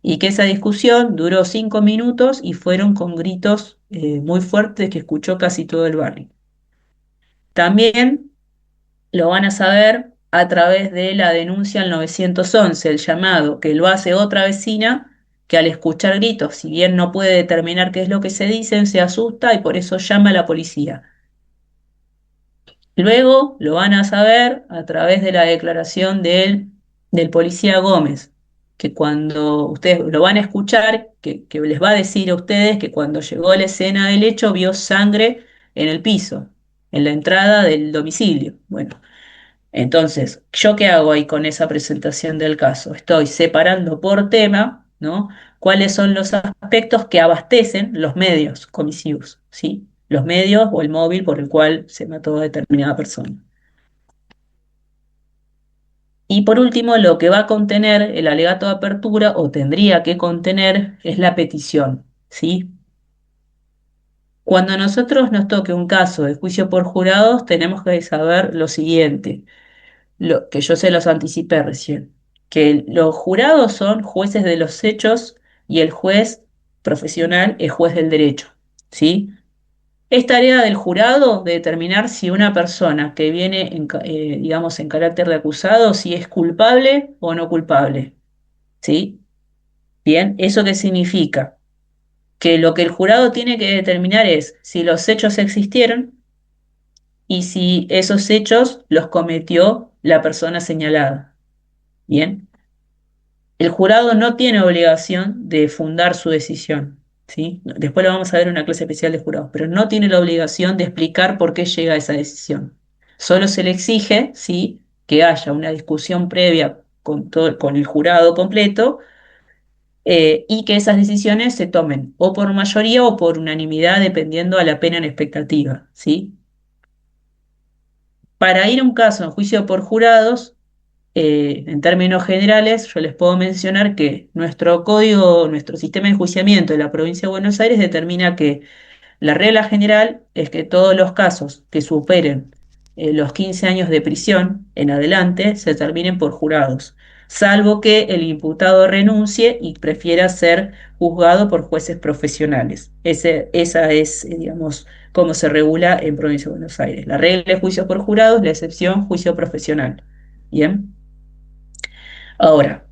Y que esa discusión duró 5 minutos y fueron con gritos muy fuertes que escuchó casi todo el barrio. También lo van a saber a través de la denuncia al 911, el llamado que lo hace otra vecina que al escuchar gritos, si bien no puede determinar qué es lo que se dicen, se asusta y por eso llama a la policía. Luego lo van a saber a través de la declaración del policía Gómez, que cuando ustedes lo van a escuchar, que les va a decir a ustedes que cuando llegó a la escena del hecho vio sangre en el piso, en la entrada del domicilio. Bueno, entonces, ¿yo qué hago ahí con esa presentación del caso? Estoy separando por tema, ¿no? ¿Cuáles son los aspectos que abastecen los medios comisivos, ¿sí? Los medios o el móvil por el cual se mató a determinada persona. Y por último, lo que va a contener el alegato de apertura o tendría que contener es la petición, ¿sí? Cuando a nosotros nos toque un caso de juicio por jurados, tenemos que saber lo siguiente, lo que yo se los anticipé recién, que los jurados son jueces de los hechos y el juez profesional es juez del derecho, ¿sí? Es tarea del jurado de determinar si una persona que viene, digamos, en carácter de acusado, si es culpable o no culpable, ¿sí? Bien, ¿eso qué significa? que lo que el jurado tiene que determinar es si los hechos existieron y si esos hechos los cometió la persona señalada. Bien, el jurado no tiene obligación de fundar su decisión, ¿sí? Después lo vamos a ver en una clase especial de jurados, pero no tiene la obligación de explicar por qué llega a esa decisión. Solo se le exige, ¿sí?, que haya una discusión previa con el jurado completo, y que esas decisiones se tomen o por mayoría o por unanimidad, dependiendo a la pena en expectativa, ¿sí? Para ir a un caso en juicio por jurados, en términos generales, yo les puedo mencionar que nuestro código, nuestro sistema de enjuiciamiento de la provincia de Buenos Aires determina que la regla general es que todos los casos que superen los 15 años de prisión en adelante se terminen por jurados, salvo que el imputado renuncie y prefiera ser juzgado por jueces profesionales. Esa es, digamos, cómo se regula en Provincia de Buenos Aires. La regla es juicio por jurados, la excepción juicio profesional. Bien. Ahora,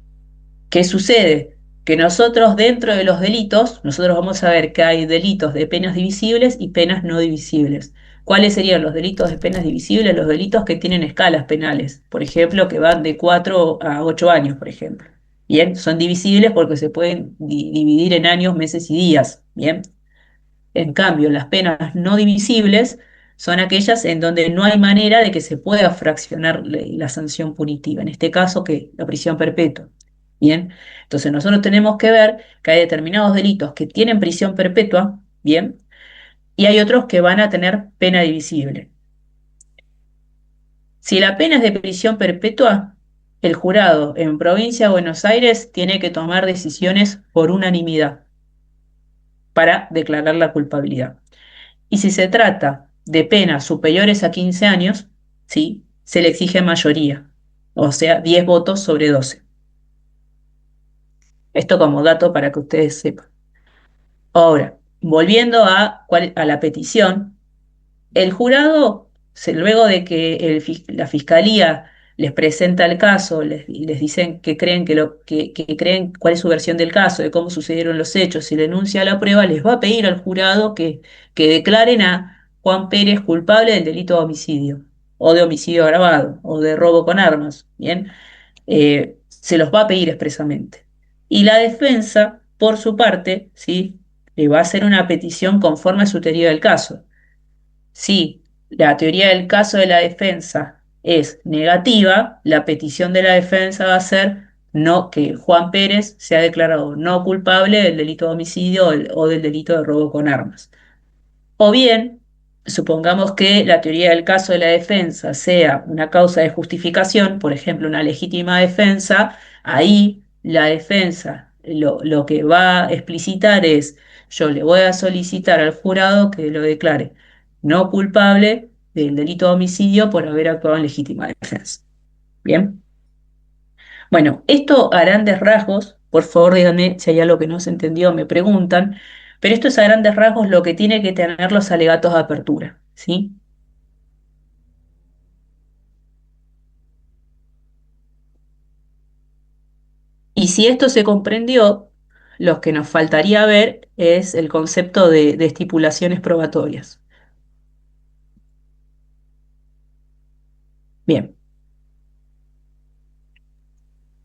¿qué sucede? Que nosotros dentro de los delitos, nosotros vamos a ver que hay delitos de penas divisibles y penas no divisibles. ¿Cuáles serían los delitos de penas divisibles? Los delitos que tienen escalas penales, por ejemplo, que van de 4 a 8 años, por ejemplo. Bien, son divisibles porque se pueden dividir en años, meses y días. Bien. En cambio, las penas no divisibles son aquellas en donde no hay manera de que se pueda fraccionar la sanción punitiva, en este caso que la prisión perpetua. Bien, entonces nosotros tenemos que ver que hay determinados delitos que tienen prisión perpetua, bien, y hay otros que van a tener pena divisible. Si la pena es de prisión perpetua, el jurado en Provincia de Buenos Aires tiene que tomar decisiones por unanimidad para declarar la culpabilidad. Y si se trata de penas superiores a 15 años, ¿sí?, se le exige mayoría, o sea, 10 votos sobre 12. Esto como dato para que ustedes sepan. Ahora, volviendo a la petición, el jurado, luego de que la fiscalía les presenta el caso, les dicen que creen que creen cuál es su versión del caso, de cómo sucedieron los hechos y le enuncia la prueba, les va a pedir al jurado que declaren a Juan Pérez culpable del delito de homicidio, o de homicidio agravado, o de robo con armas. Bien, se los va a pedir expresamente. Y la defensa, por su parte, ¿sí?, le va a hacer una petición conforme a su teoría del caso. Si la teoría del caso de la defensa es negativa, la petición de la defensa va a ser no, que Juan Pérez sea declarado no culpable del delito de homicidio o del delito de robo con armas. O bien, supongamos que la teoría del caso de la defensa sea una causa de justificación, por ejemplo, una legítima defensa, ahí la defensa lo que va a explicitar es: yo le voy a solicitar al jurado que lo declare no culpable del delito de homicidio por haber actuado en legítima defensa. Bien. Bueno, esto a grandes rasgos, por favor díganme si hay algo que no se entendió, me preguntan, pero esto es a grandes rasgos lo que tiene que tener los alegatos de apertura, ¿sí? Y si esto se comprendió, lo que nos faltaría ver es el concepto de estipulaciones probatorias. Bien,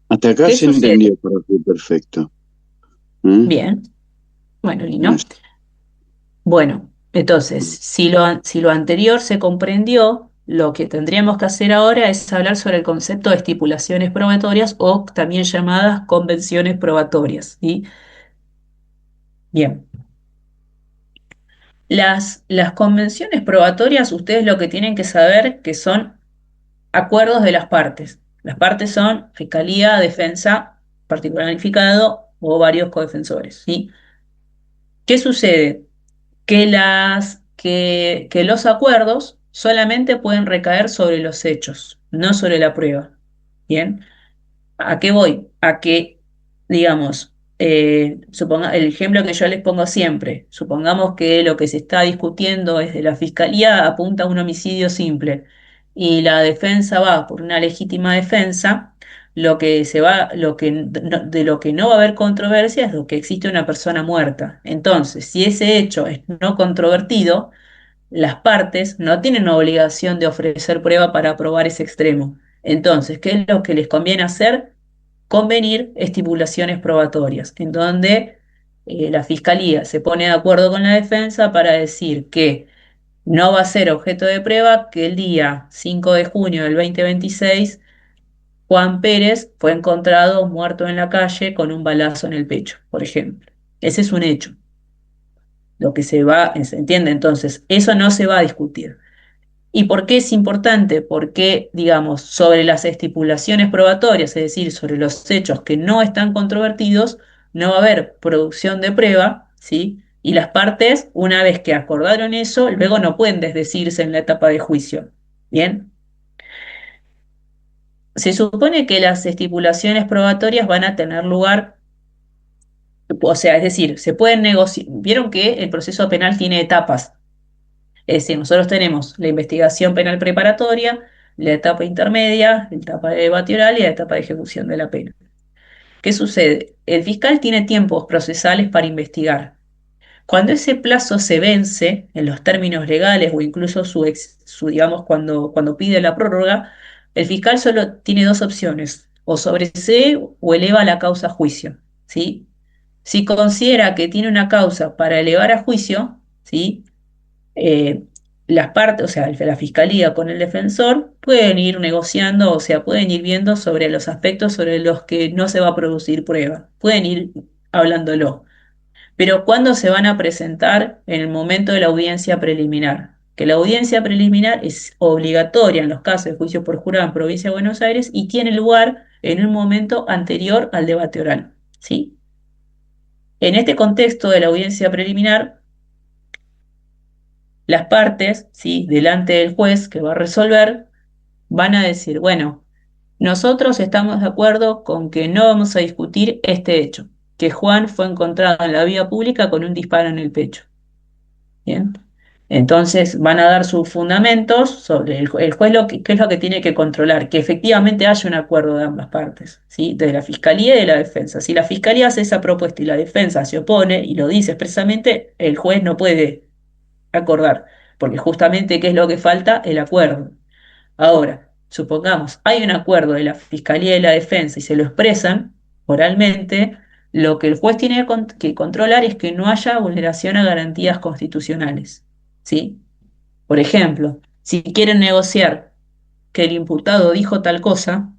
Hasta acá ¿qué se entendió sucede? por aquí perfecto. ¿Mm? Bien, bueno, Lino. Así. Bueno, entonces, si lo anterior se comprendió, lo que tendríamos que hacer ahora es hablar sobre el concepto de estipulaciones probatorias o también llamadas convenciones probatorias, ¿sí? Bien, las convenciones probatorias, ustedes lo que tienen que saber que son acuerdos de las partes. Las partes son fiscalía, defensa, particular unificado o varios codefensores, ¿sí? ¿Qué sucede? Que los acuerdos solamente pueden recaer sobre los hechos, no sobre la prueba. ¿Bien? ¿A qué voy? A que, digamos, el ejemplo que yo les pongo siempre, supongamos que lo que se está discutiendo es de la fiscalía apunta a un homicidio simple y la defensa va por una legítima defensa. de lo que no va a haber controversia es lo que existe una persona muerta. Entonces, si ese hecho es no controvertido, las partes no tienen obligación de ofrecer prueba para probar ese extremo. Entonces, ¿qué es lo que les conviene hacer? Convenir estipulaciones probatorias, en donde la fiscalía se pone de acuerdo con la defensa para decir que no va a ser objeto de prueba que el día 5 de junio del 2026 Juan Pérez fue encontrado muerto en la calle con un balazo en el pecho, por ejemplo. Ese es un hecho. Lo que se entiende entonces, eso no se va a discutir. ¿Y por qué es importante? Porque, digamos, sobre las estipulaciones probatorias, es decir, sobre los hechos que no están controvertidos, no va a haber producción de prueba, ¿sí? Y las partes, una vez que acordaron eso, luego no pueden desdecirse en la etapa de juicio. ¿Bien? Se supone que las estipulaciones probatorias van a tener lugar, o sea, es decir, se pueden negociar. Vieron que el proceso penal tiene etapas. Es decir, nosotros tenemos la investigación penal preparatoria, la etapa intermedia, la etapa de debate oral y la etapa de ejecución de la pena. ¿Qué sucede? El fiscal tiene tiempos procesales para investigar. Cuando ese plazo se vence en los términos legales o incluso digamos, cuando pide la prórroga, el fiscal solo tiene dos opciones: o sobresee o eleva la causa a juicio, ¿sí? Si considera que tiene una causa para elevar a juicio, ¿sí? eh, las partes, o sea, la fiscalía con el defensor pueden ir negociando, o sea, pueden ir viendo sobre los aspectos sobre los que no se va a producir prueba, pueden ir hablándolo. Pero ¿cuándo se van a presentar? En el momento de la audiencia preliminar. Que la audiencia preliminar es obligatoria en los casos de juicio por jurado en provincia de Buenos Aires y tiene lugar en un momento anterior al debate oral, ¿sí? En este contexto de la audiencia preliminar, las partes, ¿sí?, delante del juez que va a resolver, van a decir, bueno, nosotros estamos de acuerdo con que no vamos a discutir este hecho, que Juan fue encontrado en la vía pública con un disparo en el pecho. ¿Bien? Entonces van a dar sus fundamentos sobre el juez, qué es lo que tiene que controlar, que efectivamente haya un acuerdo de ambas partes, ¿sí? De la fiscalía y de la defensa. Si la fiscalía hace esa propuesta y la defensa se opone y lo dice expresamente, el juez no puede acordar, porque justamente ¿qué es lo que falta? El acuerdo. Ahora, supongamos, hay un acuerdo de la Fiscalía y la Defensa y se lo expresan oralmente, lo que el juez tiene que controlar es que no haya vulneración a garantías constitucionales, ¿sí? Por ejemplo, si quieren negociar que el imputado dijo tal cosa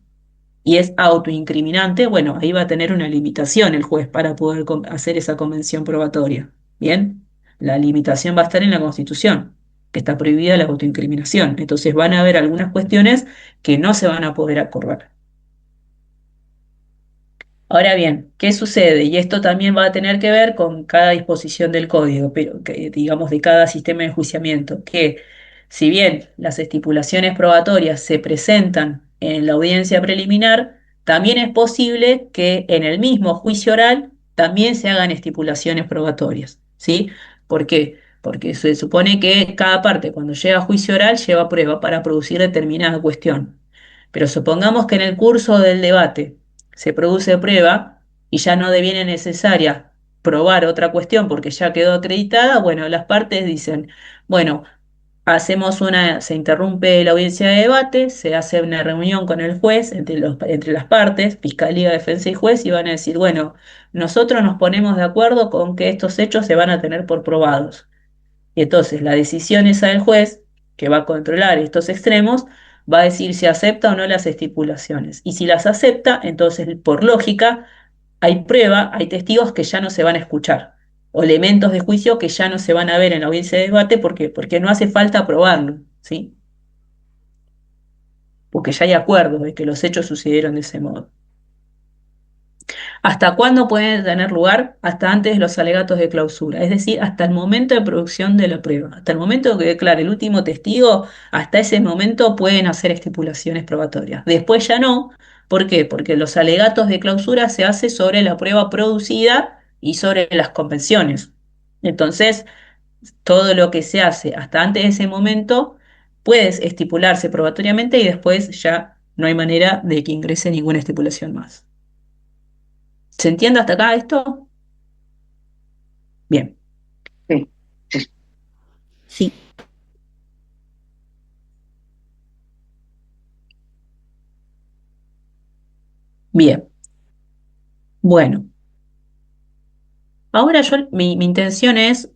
y es autoincriminante, bueno, ahí va a tener una limitación el juez para poder hacer esa convención probatoria. ¿Bien? La limitación va a estar en la Constitución, que está prohibida la autoincriminación. Entonces van a haber algunas cuestiones que no se van a poder acordar. Ahora bien, ¿qué sucede? Y esto también va a tener que ver con cada disposición del código, pero digamos de cada sistema de enjuiciamiento, que si bien las estipulaciones probatorias se presentan en la audiencia preliminar, también es posible que en el mismo juicio oral también se hagan estipulaciones probatorias, ¿sí? ¿Por qué? Porque se supone que cada parte cuando llega a juicio oral lleva prueba para producir determinada cuestión. Pero supongamos que en el curso del debate se produce prueba y ya no deviene necesaria probar otra cuestión porque ya quedó acreditada, bueno, las partes dicen, bueno, se interrumpe la audiencia de debate, se hace una reunión con el juez entre las partes, fiscalía, defensa y juez, y van a decir, bueno, nosotros nos ponemos de acuerdo con que estos hechos se van a tener por probados. Y entonces la decisión esa del juez, que va a controlar estos extremos, va a decir si acepta o no las estipulaciones. Y si las acepta, entonces por lógica hay prueba, hay testigos que ya no se van a escuchar, o elementos de juicio que ya no se van a ver en la audiencia de debate, ¿por qué? Porque no hace falta probarlo, ¿sí? Porque ya hay acuerdo de que los hechos sucedieron de ese modo. ¿Hasta cuándo pueden tener lugar? Hasta antes de los alegatos de clausura, es decir, hasta el momento de producción de la prueba. Hasta el momento que declare el último testigo, hasta ese momento pueden hacer estipulaciones probatorias. Después ya no. ¿Por qué? Porque los alegatos de clausura se hacen sobre la prueba producida y sobre las convenciones. Entonces, todo lo que se hace hasta antes de ese momento puede estipularse probatoriamente y después ya no hay manera de que ingrese ninguna estipulación más. ¿Se entiende hasta acá esto? Bien, Sí, sí. Sí. bien. Bueno, ahora mi intención es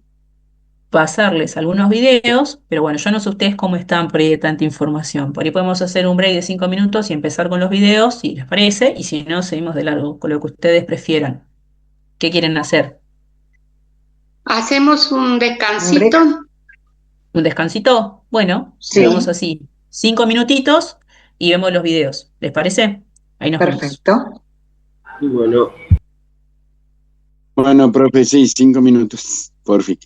pasarles algunos videos, pero bueno, yo no sé ustedes cómo están por ahí de tanta información. Por ahí podemos hacer un break de 5 minutos y empezar con los videos, si les parece, y si no, seguimos de largo, con lo que ustedes prefieran. ¿Qué quieren hacer? Hacemos un ¿Un break? descansito. ¿Un descansito? Bueno, hagamos Sí, así, 5 minutitos y vemos los videos. ¿Les parece? Ahí nos vemos. perfecto. Y bueno, Bueno, profe, sí, 5 minutos, por fin.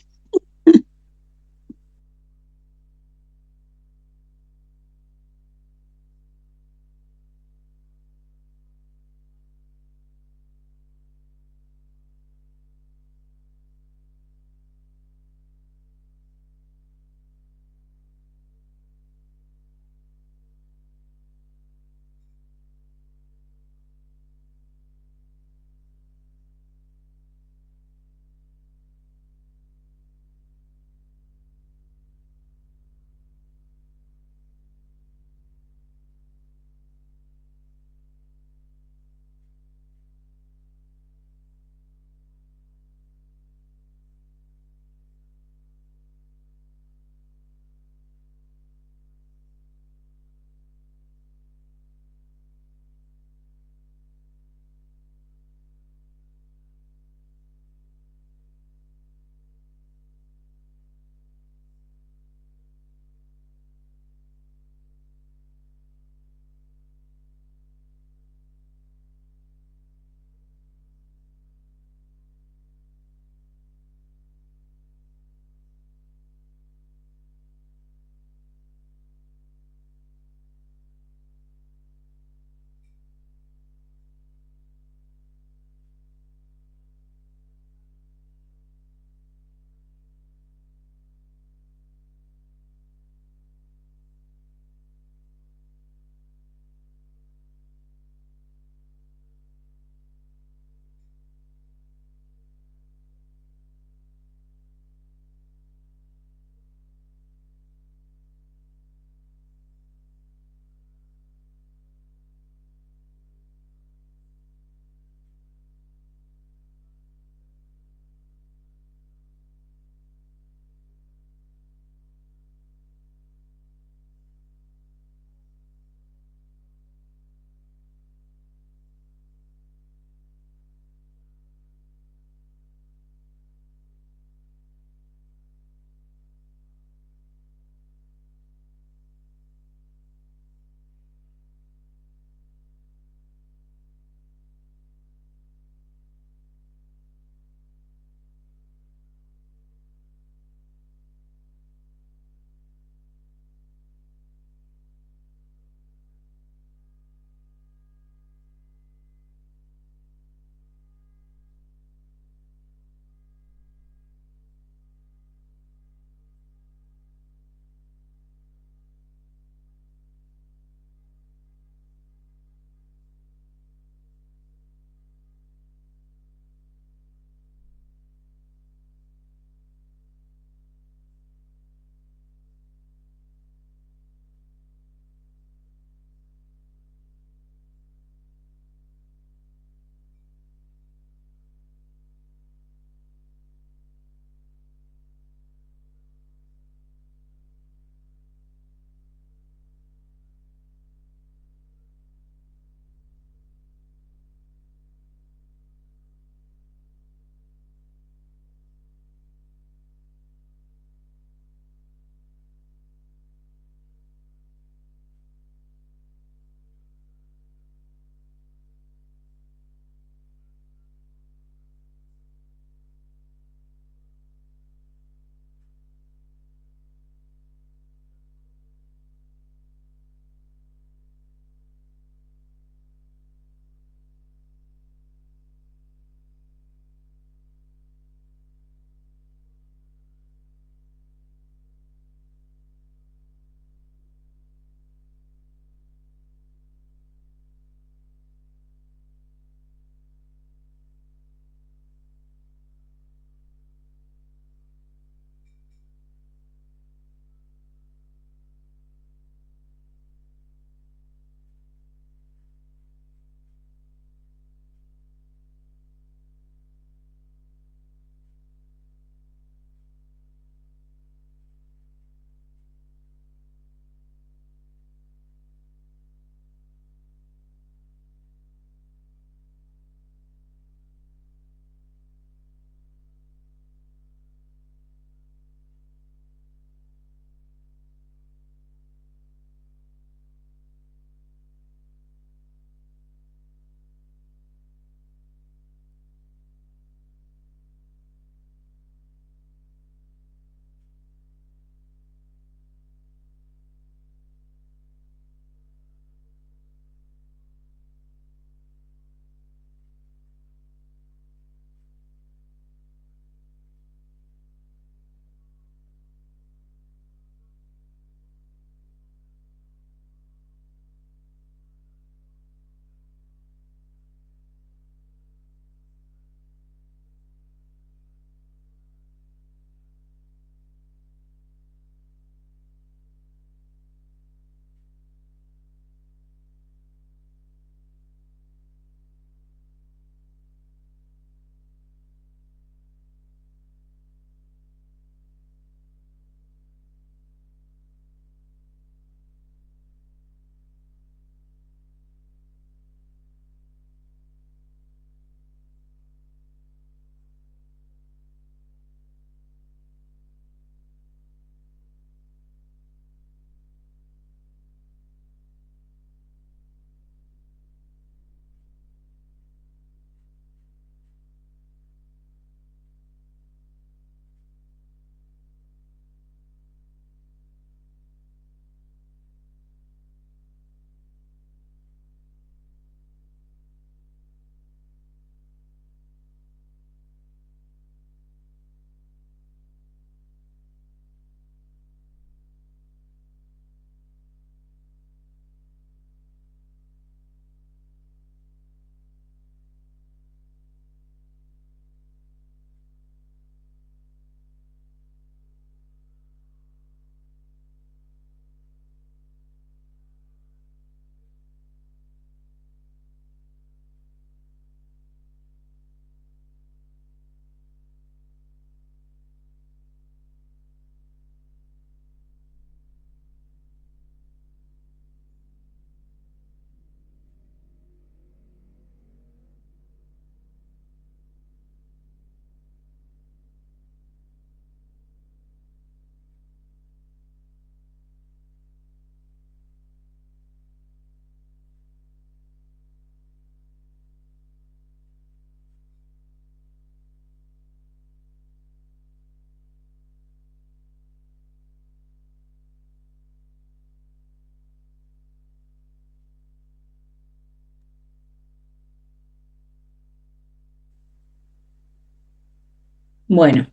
Bueno,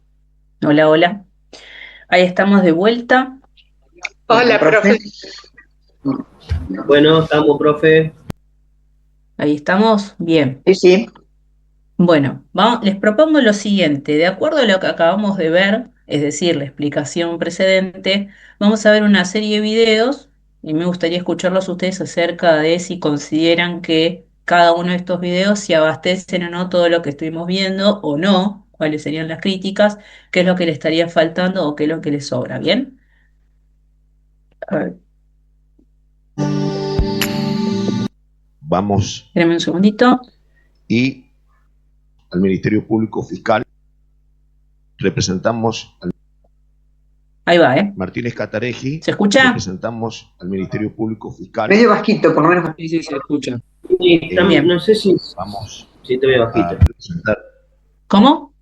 hola, hola. Ahí estamos de vuelta. Hola, profe. Bueno, estamos, profe. Ahí estamos. Bien. Sí, sí. Bueno, les propongo lo siguiente. De acuerdo a lo que acabamos de ver, es decir, la explicación precedente, vamos a ver una serie de videos y me gustaría escucharlos a ustedes acerca de si consideran que cada uno de estos videos se abastecen o no todo lo que estuvimos viendo o no, cuáles serían las críticas, qué es lo que le estaría faltando o qué es lo que les sobra. ¿Bien? A ver, Vamos espérenme un segundito. y al Ministerio Público Fiscal representamos al Ahí va, ¿eh? Martínez Cataregui, ¿Se escucha? representamos al Ministerio Público Fiscal. Medio bajito, por lo menos. Sí, sí, se escucha. Bien. No sé si Vamos te veo a bajito. representar. ¿Cómo?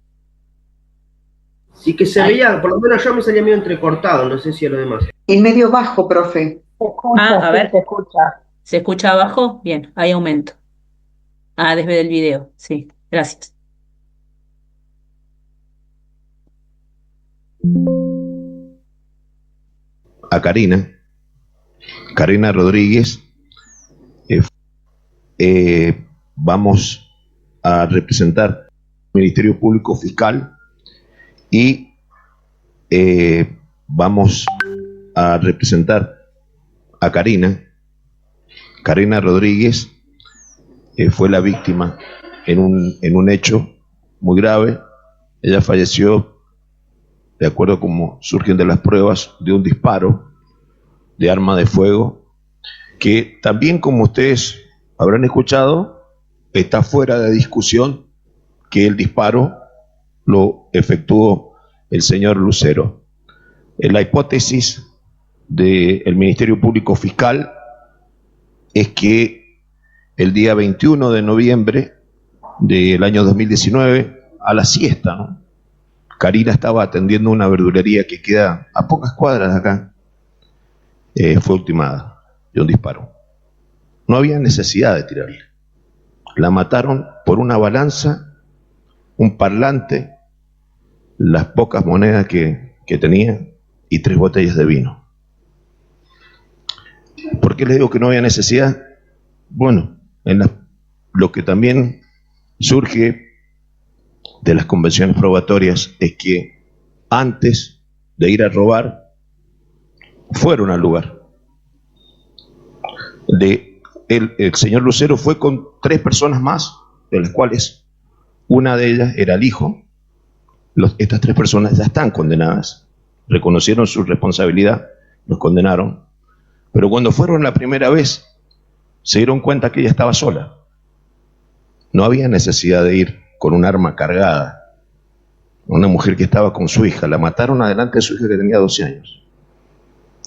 Sí que se Ahí. veía, por lo menos yo me salía medio entrecortado, no sé si a lo demás. Y medio bajo, profe. Se escucha, A sí, ver, se escucha. ¿se escucha abajo? Bien, hay aumento. Desde el video, sí, gracias. A Karina Rodríguez. Vamos a representar al Ministerio Público Fiscal y vamos a representar a Karina Rodríguez. Fue la víctima en un hecho muy grave. Ella falleció, de acuerdo a cómo surgen de las pruebas, de un disparo de arma de fuego, que también, como ustedes habrán escuchado, está fuera de discusión que el disparo lo efectuó el señor Lucero. La hipótesis del Ministerio Público Fiscal es que el día 21 de noviembre del año 2019, a la siesta, ¿no?, Karina estaba atendiendo una verdulería que queda a pocas cuadras de acá. Fue ultimada de un disparo. No había necesidad de tirarle. La mataron por una balanza, un parlante, las pocas monedas que tenía y 3 botellas de vino. ¿Por qué les digo que no había necesidad? Bueno, lo que también surge de las convenciones probatorias es que antes de ir a robar, fueron al lugar. El señor Lucero fue con 3 personas más, de las cuales una de ellas era el hijo. Estas 3 personas ya están condenadas, reconocieron su responsabilidad, los condenaron, pero cuando fueron la primera vez, se dieron cuenta que ella estaba sola. No había necesidad de ir con un arma cargada. Una mujer que estaba con su hija, la mataron adelante de su hija que tenía 12 años.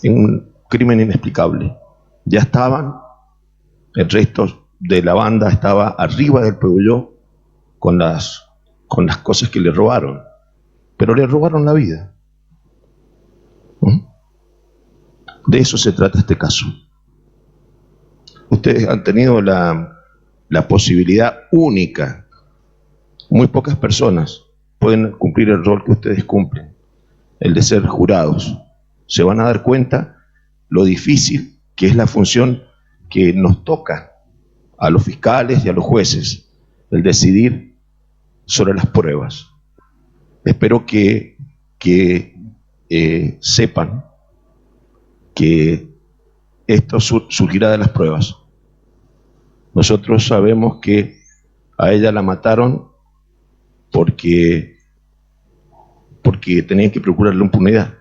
En un crimen inexplicable. Ya estaban, el resto de la banda estaba arriba del Peugeot con las cosas que le robaron. Pero le robaron la vida. De eso se trata este caso. Ustedes han tenido la posibilidad única. Muy pocas personas pueden cumplir el rol que ustedes cumplen, el de ser jurados. Se van a dar cuenta lo difícil que es la función que nos toca a los fiscales y a los jueces, el decidir sobre las pruebas. Espero que sepan que esto surgirá de las pruebas. Nosotros sabemos que a ella la mataron porque tenían que procurar la impunidad.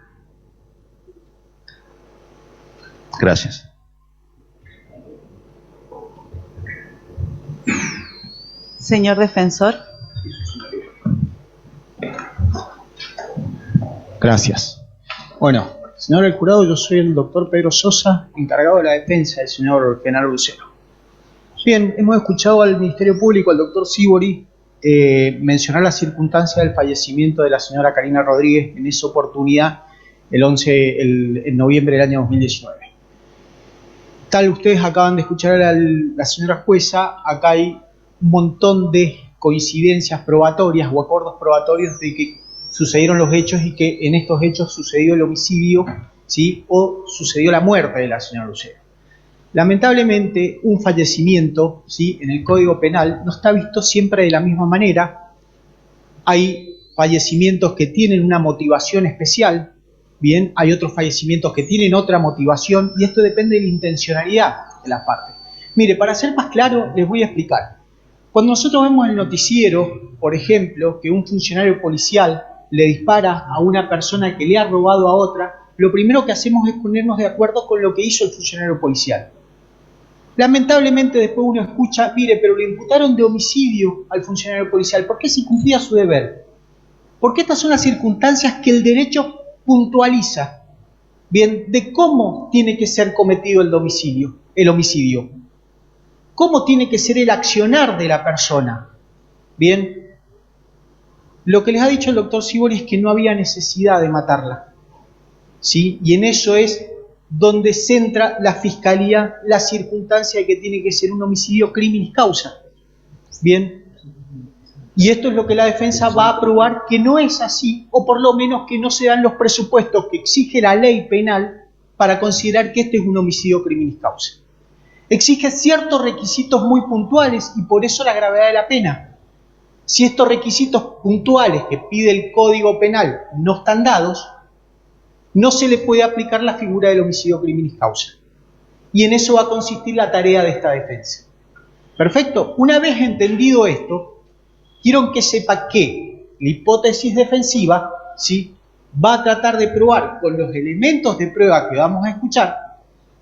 Gracias. Señor defensor. Gracias. Bueno, señor el jurado, yo soy el doctor Pedro Sosa, encargado de la defensa del señor Genaro Lucero. Bien, hemos escuchado al Ministerio Público, al doctor Sibori, mencionar la circunstancia del fallecimiento de la señora Karina Rodríguez en esa oportunidad, en noviembre del año 2019. Tal ustedes acaban de escuchar a la señora jueza, acá hay un montón de coincidencias probatorias o acuerdos probatorios de que sucedieron los hechos y que en estos hechos sucedió el homicidio, ¿sí? O sucedió la muerte de la señora Lucero. Lamentablemente, un fallecimiento, ¿sí? En el Código Penal no está visto siempre de la misma manera. Hay fallecimientos que tienen una motivación especial, bien, hay otros fallecimientos que tienen otra motivación, y esto depende de la intencionalidad de las partes. Mire, para ser más claro, les voy a explicar. Cuando nosotros vemos en el noticiero, por ejemplo, que un funcionario policial le dispara a una persona que le ha robado a otra, lo primero que hacemos es ponernos de acuerdo con lo que hizo el funcionario policial. Lamentablemente después uno escucha, mire, pero le imputaron de homicidio al funcionario policial. ¿Por qué si cumplía su deber? Porque estas son las circunstancias que el derecho puntualiza, bien, de cómo tiene que ser cometido el homicidio, cómo tiene que ser el accionar de la persona. Bien, lo que les ha dicho el doctor Sibori es que no había necesidad de matarla, ¿sí? Y en eso es donde centra la Fiscalía la circunstancia de que tiene que ser un homicidio criminis causa. Bien, y esto es lo que la defensa va a probar que no es así, o por lo menos que no se dan los presupuestos que exige la ley penal para considerar que este es un homicidio criminis causa. Exige ciertos requisitos muy puntuales y por eso la gravedad de la pena. Si estos requisitos puntuales que pide el Código Penal no están dados, no se le puede aplicar la figura del homicidio criminis causa. Y en eso va a consistir la tarea de esta defensa. Perfecto. Una vez entendido esto, quiero que sepa que la hipótesis defensiva, ¿sí?, va a tratar de probar con los elementos de prueba que vamos a escuchar,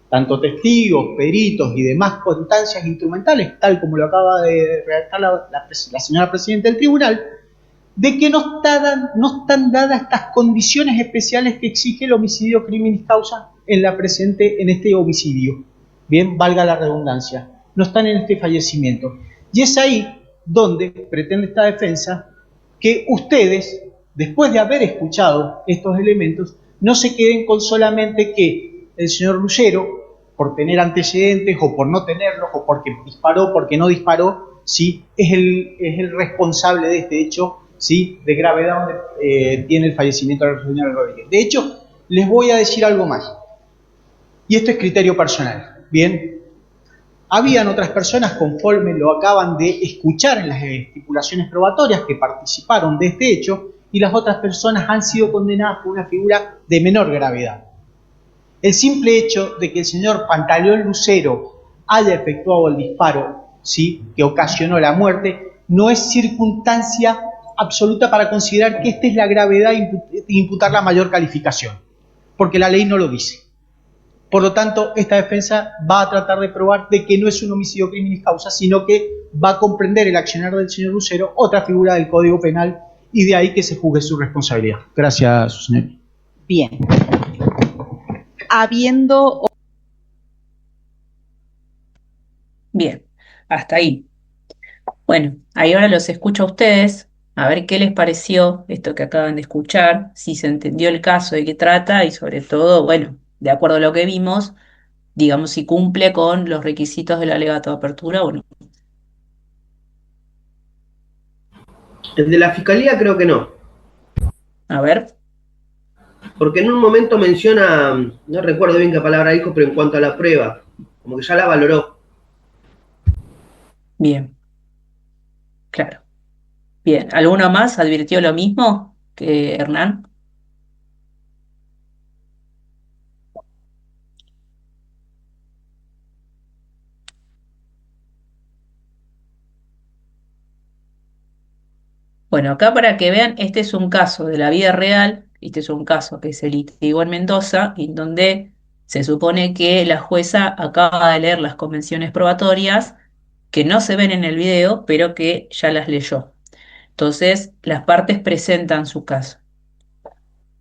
tanto testigos, peritos y demás constancias instrumentales, tal como lo acaba de redactar la señora presidenta del tribunal, de que no están dadas estas condiciones especiales que exige el homicidio criminis causa en este homicidio. Bien, valga la redundancia, no están en este fallecimiento. Y es ahí donde pretende esta defensa que ustedes, después de haber escuchado estos elementos, no se queden con solamente que el señor Lucero, por tener antecedentes o por no tenerlos, o porque disparó, porque no disparó, ¿sí?, es el responsable de este hecho, ¿sí?, de gravedad donde tiene el fallecimiento de la señora Rodríguez. De hecho, les voy a decir algo más, y esto es criterio personal. Bien, habían otras personas, conforme lo acaban de escuchar en las estipulaciones probatorias, que participaron de este hecho, y las otras personas han sido condenadas por una figura de menor gravedad. El simple hecho de que el señor Pantaleón Lucero haya efectuado el disparo, ¿sí?, que ocasionó la muerte, no es circunstancia absoluta para considerar que esta es la gravedad e imputar la mayor calificación, porque la ley no lo dice. Por lo tanto, esta defensa va a tratar de probar de que no es un homicidio criminis causa, sino que va a comprender el accionar del señor Lucero, otra figura del Código Penal, y de ahí que se juzgue su responsabilidad. Gracias, señor. Bien. Habiendo... Bien, hasta ahí. Bueno, ahí ahora los escucho a ustedes, a ver qué les pareció esto que acaban de escuchar, si se entendió el caso, de qué trata y sobre todo, bueno, de acuerdo a lo que vimos, digamos si cumple con los requisitos del alegato de apertura o no. El de la Fiscalía creo que no. A ver, Porque en un momento menciona, no recuerdo bien qué palabra dijo, pero en cuanto a la prueba, como que ya la valoró. bien, claro. Bien, ¿alguno más advirtió lo mismo que Hernán? Bueno, acá para que vean, este es un caso de la vida real, este es un caso que se litigó en Mendoza, en donde se supone que la jueza acaba de leer las convenciones probatorias, que no se ven en el video, pero que ya las leyó. Entonces, las partes presentan su caso.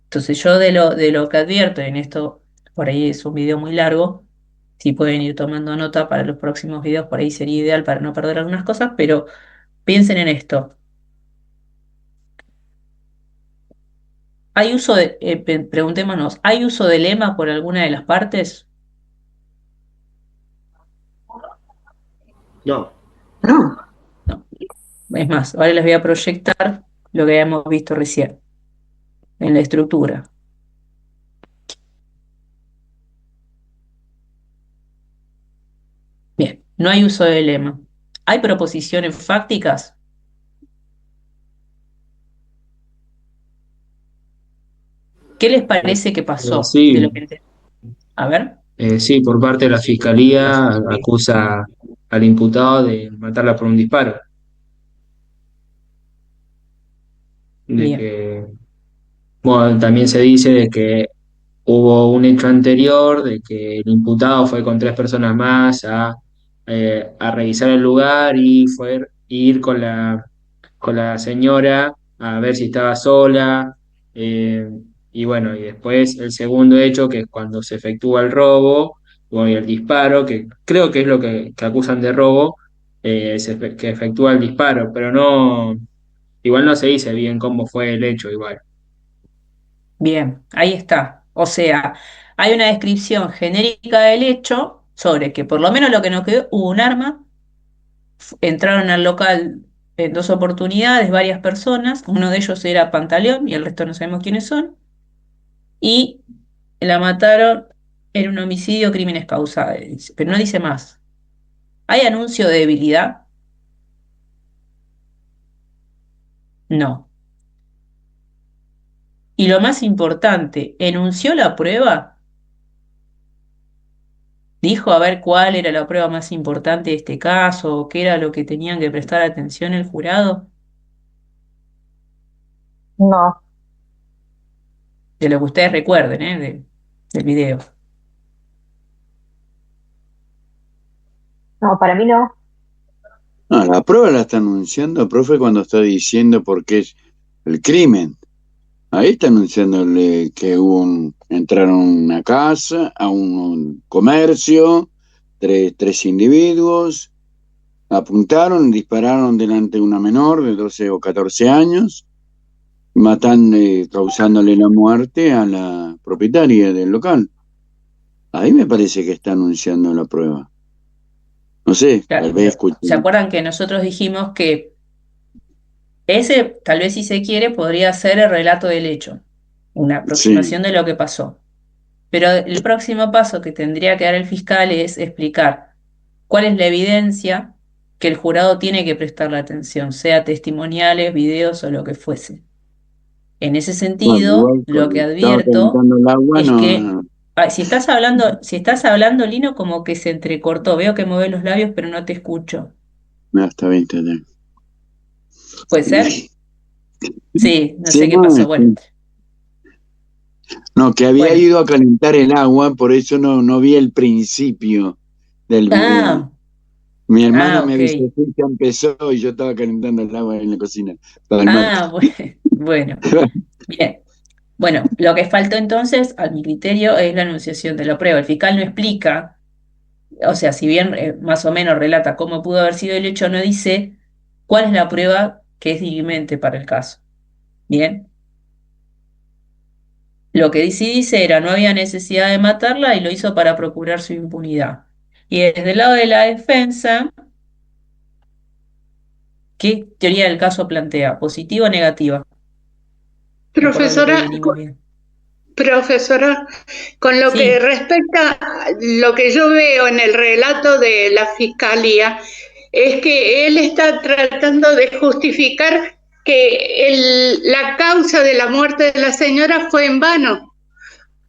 Entonces, yo de lo que advierto, en esto, por ahí es un video muy largo, si pueden ir tomando nota para los próximos videos, por ahí sería ideal para no perder algunas cosas, pero piensen en esto. Preguntémonos, ¿hay uso de lema por alguna de las partes? No. No, No. Es más, ahora les voy a proyectar lo que habíamos visto recién. en la estructura. Bien, no hay uso de lema. ¿Hay proposiciones fácticas? ¿Qué les parece que pasó de lo Sí, que A ver, sí, por parte de la fiscalía acusa al imputado de matarla por un disparo, de bien, que, bueno, también se dice de que hubo un hecho anterior, de que el imputado fue con tres personas más a revisar el lugar y fue ir con la señora a ver si estaba sola. eh, y bueno, y después el segundo hecho, que es cuando se efectúa el robo, bueno, y el disparo, que creo que es lo que acusan de robo, que efectúa el disparo, pero no, igual no se dice bien cómo fue el hecho, igual. bien, ahí está. O sea, hay una descripción genérica del hecho sobre que por lo menos lo que nos quedó, hubo un arma, entraron al local en dos oportunidades varias personas, uno de ellos era Pantaleón y el resto no sabemos quiénes son, y la mataron en un homicidio, crímenes causados, dice, pero no dice más. ¿Hay anuncio de debilidad? No. Y lo más importante, ¿enunció la prueba? Dijo a ver cuál era la prueba más importante de este caso, o qué era lo que tenían que prestar atención el jurado, No, de lo que ustedes recuerden, del video. no, para mí no. No, la prueba la está anunciando, profe, cuando está diciendo por qué es el crimen. Ahí está anunciándole que entraron a una casa, a un comercio, tres individuos, apuntaron, dispararon delante de una menor de 12 o 14 años, causándole la muerte a la propietaria del local. Ahí me parece que está anunciando la prueba. No sé, Claro, tal vez pero escuché. ¿se acuerdan que nosotros dijimos que ese, tal vez si se quiere, podría ser el relato del hecho, una Sí, aproximación de lo que pasó? Pero el próximo paso que tendría que dar el fiscal es explicar cuál es la evidencia que el jurado tiene que prestarle atención, sea testimoniales, videos o lo que fuese. En ese bueno, sentido, igual lo que estaba advierto calentando el agua, es no, que no, si estás hablando, Lino, como que se entrecortó. Veo que mueves los labios, pero no te escucho. no, está bien, está bien. ¿Puede ser? Sí, no Sí, sé qué no, pasó. Bueno, no, que había bueno. ido a calentar el agua, por eso no vi el principio del video. Ah, Mi hermana me ok. avisó que ya empezó y yo estaba calentando el agua en la cocina para el mate. Ah, bueno. Bien. Bueno, lo que faltó entonces, a mi criterio, es la anunciación de la prueba. El fiscal no explica, o sea, si bien más o menos relata cómo pudo haber sido el hecho, no dice cuál es la prueba que es dirimente para el caso. Bien, lo que sí dice era no había necesidad de matarla y lo hizo para procurar su impunidad. Y desde el lado de la defensa, ¿qué teoría del caso plantea? ¿Positiva o negativa? De acuerdo a lo que Profesora, venimos viendo. profesora, con lo que Sí, respecta a lo que yo veo en el relato de la fiscalía, es que él está tratando de justificar que la causa de la muerte de la señora fue en vano.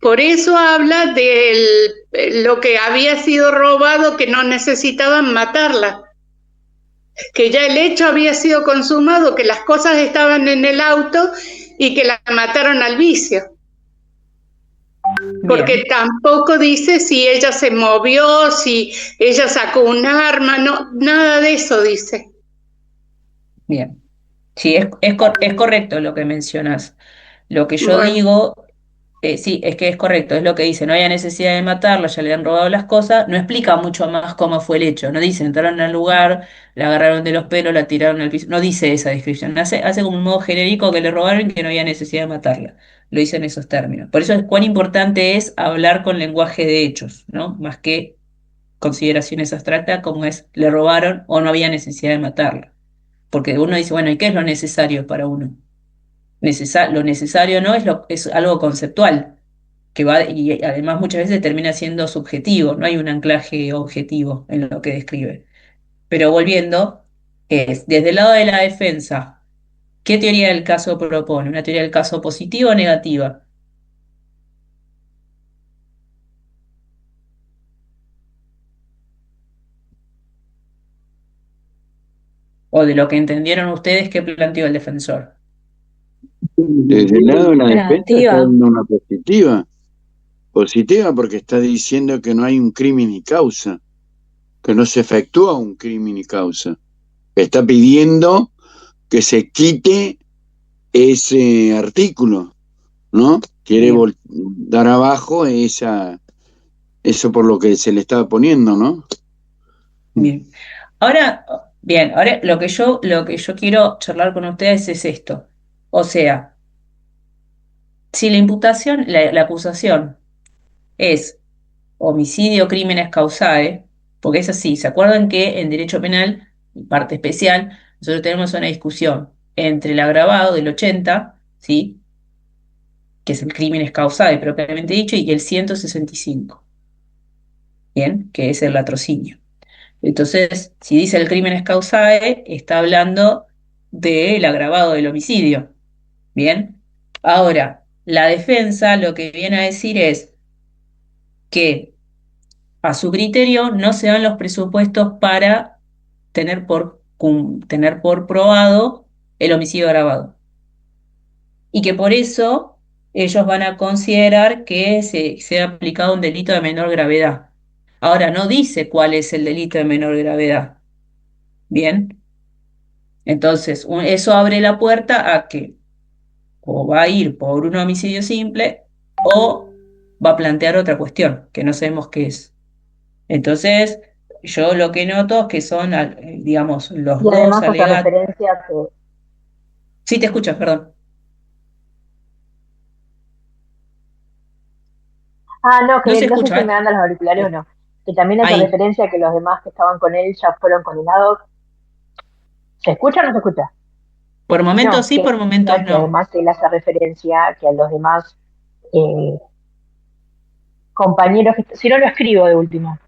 Por eso habla de lo que había sido robado, que no necesitaban matarla, que ya el hecho había sido consumado, que las cosas estaban en el auto y que la mataron al vicio. Porque bien, tampoco dice si ella se movió, si ella sacó un arma, no, nada de eso dice. bien. Sí, es correcto lo que mencionas. Lo que yo Bueno, digo, sí, es que es correcto, es lo que dice, no había necesidad de matarla, ya le han robado las cosas, no explica mucho más cómo fue el hecho, no dice, entraron al lugar, la agarraron de los pelos, la tiraron al piso, no dice esa descripción, hace como un modo genérico que le robaron y que no había necesidad de matarla, lo dice en esos términos. Por eso es cuán importante es hablar con lenguaje de hechos, ¿no? Más que consideraciones abstractas como es, le robaron o no había necesidad de matarla. Porque uno dice, bueno, ¿y qué es lo necesario para uno? Lo necesario no es, es algo conceptual, que va, y además muchas veces termina siendo subjetivo, no hay un anclaje objetivo en lo que describe. Pero volviendo, es desde el lado de la defensa, ¿qué teoría del caso propone? ¿Una teoría del caso positiva o negativa? ¿O de lo que entendieron ustedes que planteó el defensor? Desde el lado de la defensa está Negativa. dando una positiva. Positiva porque está diciendo que no hay un crimen y causa, que no se efectúa un crimen y causa. Está pidiendo que se quite ese artículo, ¿no? Quiere Bien, dar abajo eso por lo que se le estaba poniendo, ¿no? bien. Ahora, bien, ahora lo que yo quiero charlar con ustedes es esto. O sea, si la imputación, la acusación es homicidio, crímenes causae, porque es así, ¿se acuerdan que en derecho penal, parte especial, nosotros tenemos una discusión entre el agravado del 80, ¿sí? Que es el crímenes causae propiamente dicho, y el 165, ¿bien? Que es el latrocinio. Entonces, si dice el crímenes causae, está hablando del agravado del homicidio, ¿bien? Ahora, la defensa lo que viene a decir es que a su criterio no se dan los presupuestos para tener por probado el homicidio agravado. Y que por eso ellos van a considerar que se sea aplicado un delito de menor gravedad. Ahora, no dice cuál es el delito de menor gravedad. Bien, entonces eso abre la puerta a que o va a ir por un homicidio simple o va a plantear otra cuestión que no sabemos qué es. Entonces, yo lo que noto es que son, digamos, los Y dos además hace alegatos. referencia a que... Sí, te escuchas, perdón. Ah, no, No se que no sé escucha, si me andan los auriculares o no. Que también hace ahí. referencia a que los demás que estaban con él ya fueron condenados. ¿Se escucha o no se escucha? Por momentos No, sí, por momentos que no. además él hace referencia a que a los demás eh, compañeros, si no lo escribo de último,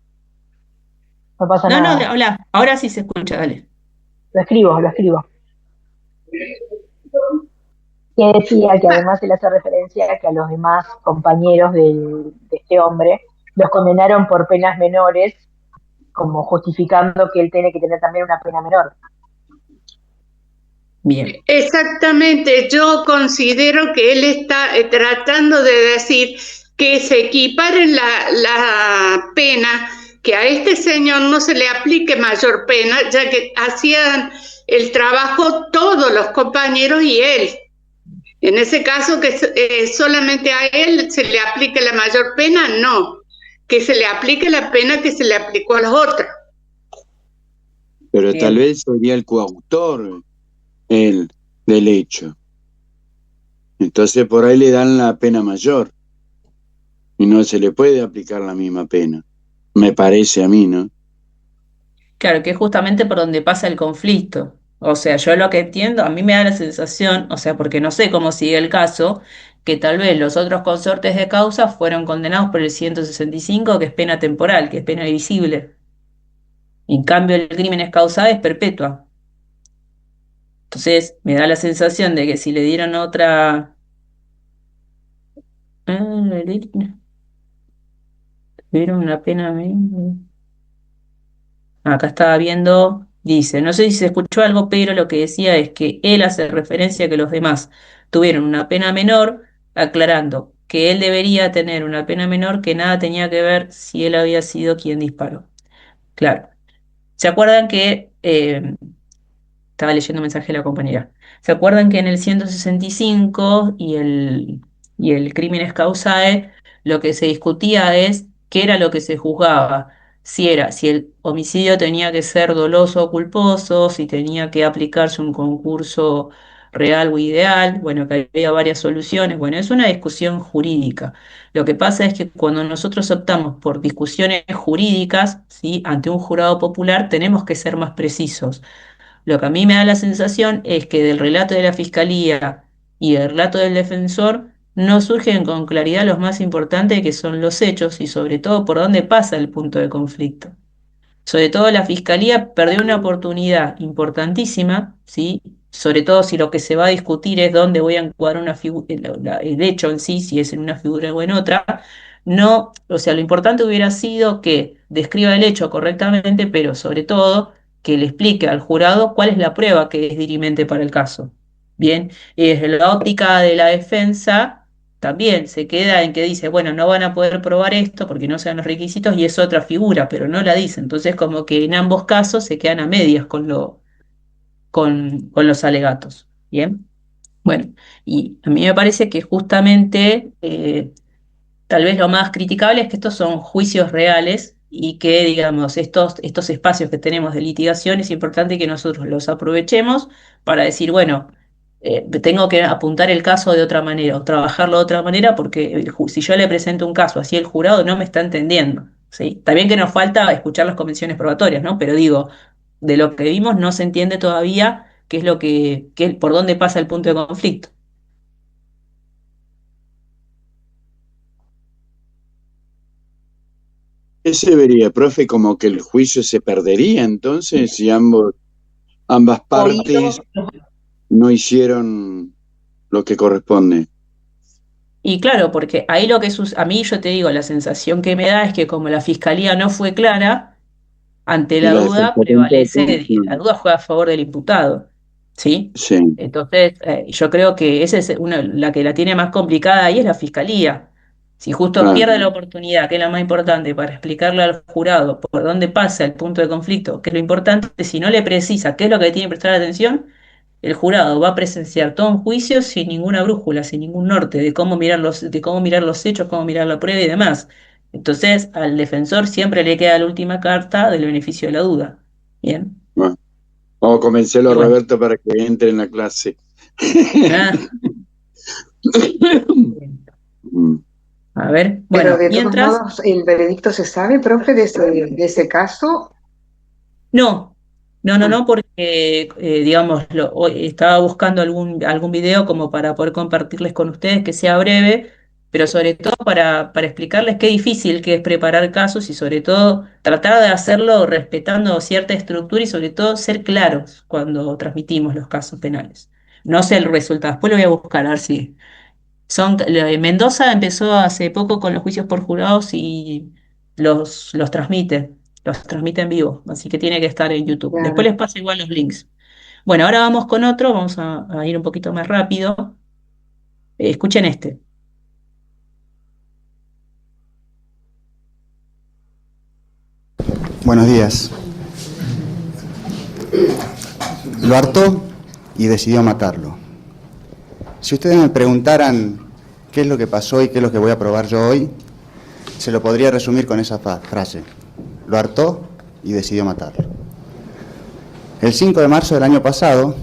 no pasa No, no, nada. habla. Ahora sí se escucha, dale. Lo escribo. Que decía que además él hace referencia a que a los demás compañeros de este hombre los condenaron por penas menores, como justificando que él tiene que tener también una pena menor. Bien, Exactamente, yo considero que él está tratando de decir que se equiparen la pena, que a este señor no se le aplique mayor pena, ya que hacían el trabajo todos los compañeros y él. En ese caso, que solamente a él se le aplique la mayor pena, no, que se le aplique la pena que se le aplicó a los otros. Pero tal bien. vez sería el coautor el del hecho. Entonces por ahí le dan la pena mayor y no se le puede aplicar la misma pena. Me parece a mí, ¿no? Claro, que es justamente por donde pasa el conflicto. O sea, yo lo que entiendo, a mí me da la sensación, o sea, porque no sé cómo sigue el caso, que tal vez los otros consortes de causa fueron condenados por el 165, que es pena temporal, que es pena visible. En cambio, el crimen es causa es perpetua. Entonces, me da la sensación de que si le dieron otra... le dieron una pena... Acá estaba viendo, dice, no sé si se escuchó algo, pero lo que decía es que él hace referencia a que los demás tuvieron una pena menor, aclarando que él debería tener una pena menor que nada tenía que ver si él había sido quien disparó. Claro. ¿Se acuerdan que estaba leyendo un mensaje de la compañera? ¿Se acuerdan que en el 165 y el crímenes causae lo que se discutía es qué era lo que se juzgaba? Si el homicidio tenía que ser doloso o culposo, si tenía que aplicarse un concurso real o ideal, bueno, que había varias soluciones. Bueno, es una discusión jurídica. Lo que pasa es que cuando nosotros optamos por discusiones jurídicas, ¿sí? Ante un jurado popular, tenemos que ser más precisos. Lo que a mí me da la sensación es que del relato de la fiscalía y el relato del defensor no surgen con claridad los más importantes que son los hechos y sobre todo por dónde pasa el punto de conflicto. Sobre todo la fiscalía perdió una oportunidad importantísima, ¿sí? Sobre todo si lo que se va a discutir es dónde voy a encuadrar una el hecho en sí, si es en una figura o en otra. No, o sea, lo importante hubiera sido que describa el hecho correctamente, pero sobre todo que le explique al jurado cuál es la prueba que es dirimente para el caso. Bien, y desde la óptica de la defensa también se queda en que dice, bueno, no van a poder probar esto porque no sean los requisitos y es otra figura, pero no la dice. Entonces, como que en ambos casos se quedan a medias con los alegatos. Bien, bueno, y a mí me parece que justamente tal vez lo más criticable es que estos son juicios reales y que, digamos, estos espacios que tenemos de litigación es importante que nosotros los aprovechemos para decir, bueno, tengo que apuntar el caso de otra manera o trabajarlo de otra manera porque si yo le presento un caso así el jurado no me está entendiendo, ¿sí? Está bien que nos falta escuchar las convenciones probatorias, ¿no? Pero digo, de lo que vimos no se entiende todavía qué es lo por dónde pasa el punto de conflicto. ¿Qué se vería, profe? Como que el juicio se perdería entonces si ambas partes no hicieron lo que corresponde. Y claro, porque ahí lo que a mí yo te digo, la sensación que me da es que como la fiscalía no fue clara, ante Y la la duda defensa prevalece, tampoco. la duda juega a favor del imputado, ¿sí? Sí, Entonces, yo creo que esa es la que la tiene más complicada ahí es la fiscalía. Si justo claro. pierde la oportunidad, que es la más importante, para explicarle al jurado por dónde pasa el punto de conflicto, que es lo importante, si no le precisa qué es lo que tiene que prestar atención, el jurado va a presenciar todo un juicio sin ninguna brújula, sin ningún norte de cómo mirar los hechos, cómo mirar la prueba y demás. Entonces, al defensor siempre le queda la última carta del beneficio de la duda. Bien. Bueno, vamos a convencerlo Y a bueno. Roberto para que entre en la clase. Ah, a ver, Pero bueno, de todos mientras, modos, ¿el veredicto se sabe, profe, de ese caso? no, Ah, no, porque, digamos, hoy estaba buscando algún video como para poder compartirles con ustedes que sea breve, pero sobre todo para explicarles qué difícil que es preparar casos y sobre todo tratar de hacerlo respetando cierta estructura y sobre todo ser claros cuando transmitimos los casos penales. No sé el resultado, después lo voy a buscar a ver si... Mendoza empezó hace poco con los juicios por jurados y los transmite en vivo, así que tiene que estar en YouTube. Después claro. les paso igual los links. Bueno, ahora vamos con otro, vamos a ir un poquito más rápido. Escuchen este. Buenos días. Lo hartó y decidió matarlo. Si ustedes me preguntaran qué es lo que pasó y qué es lo que voy a probar yo hoy, se lo podría resumir con esa frase. Lo hartó y decidió matarlo. El 5 de marzo del año pasado,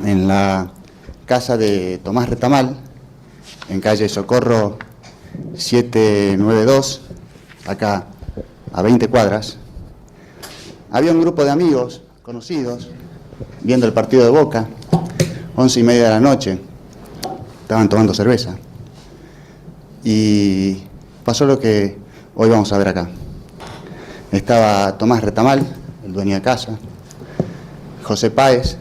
en la casa de Tomás Retamal, en calle Socorro 792, acá a 20 cuadras, había un grupo de amigos conocidos viendo el partido de Boca, 11:30 de la noche, estaban tomando cerveza y pasó lo que hoy vamos a ver acá. Estaba Tomás Retamal, el dueño de casa, José Páez,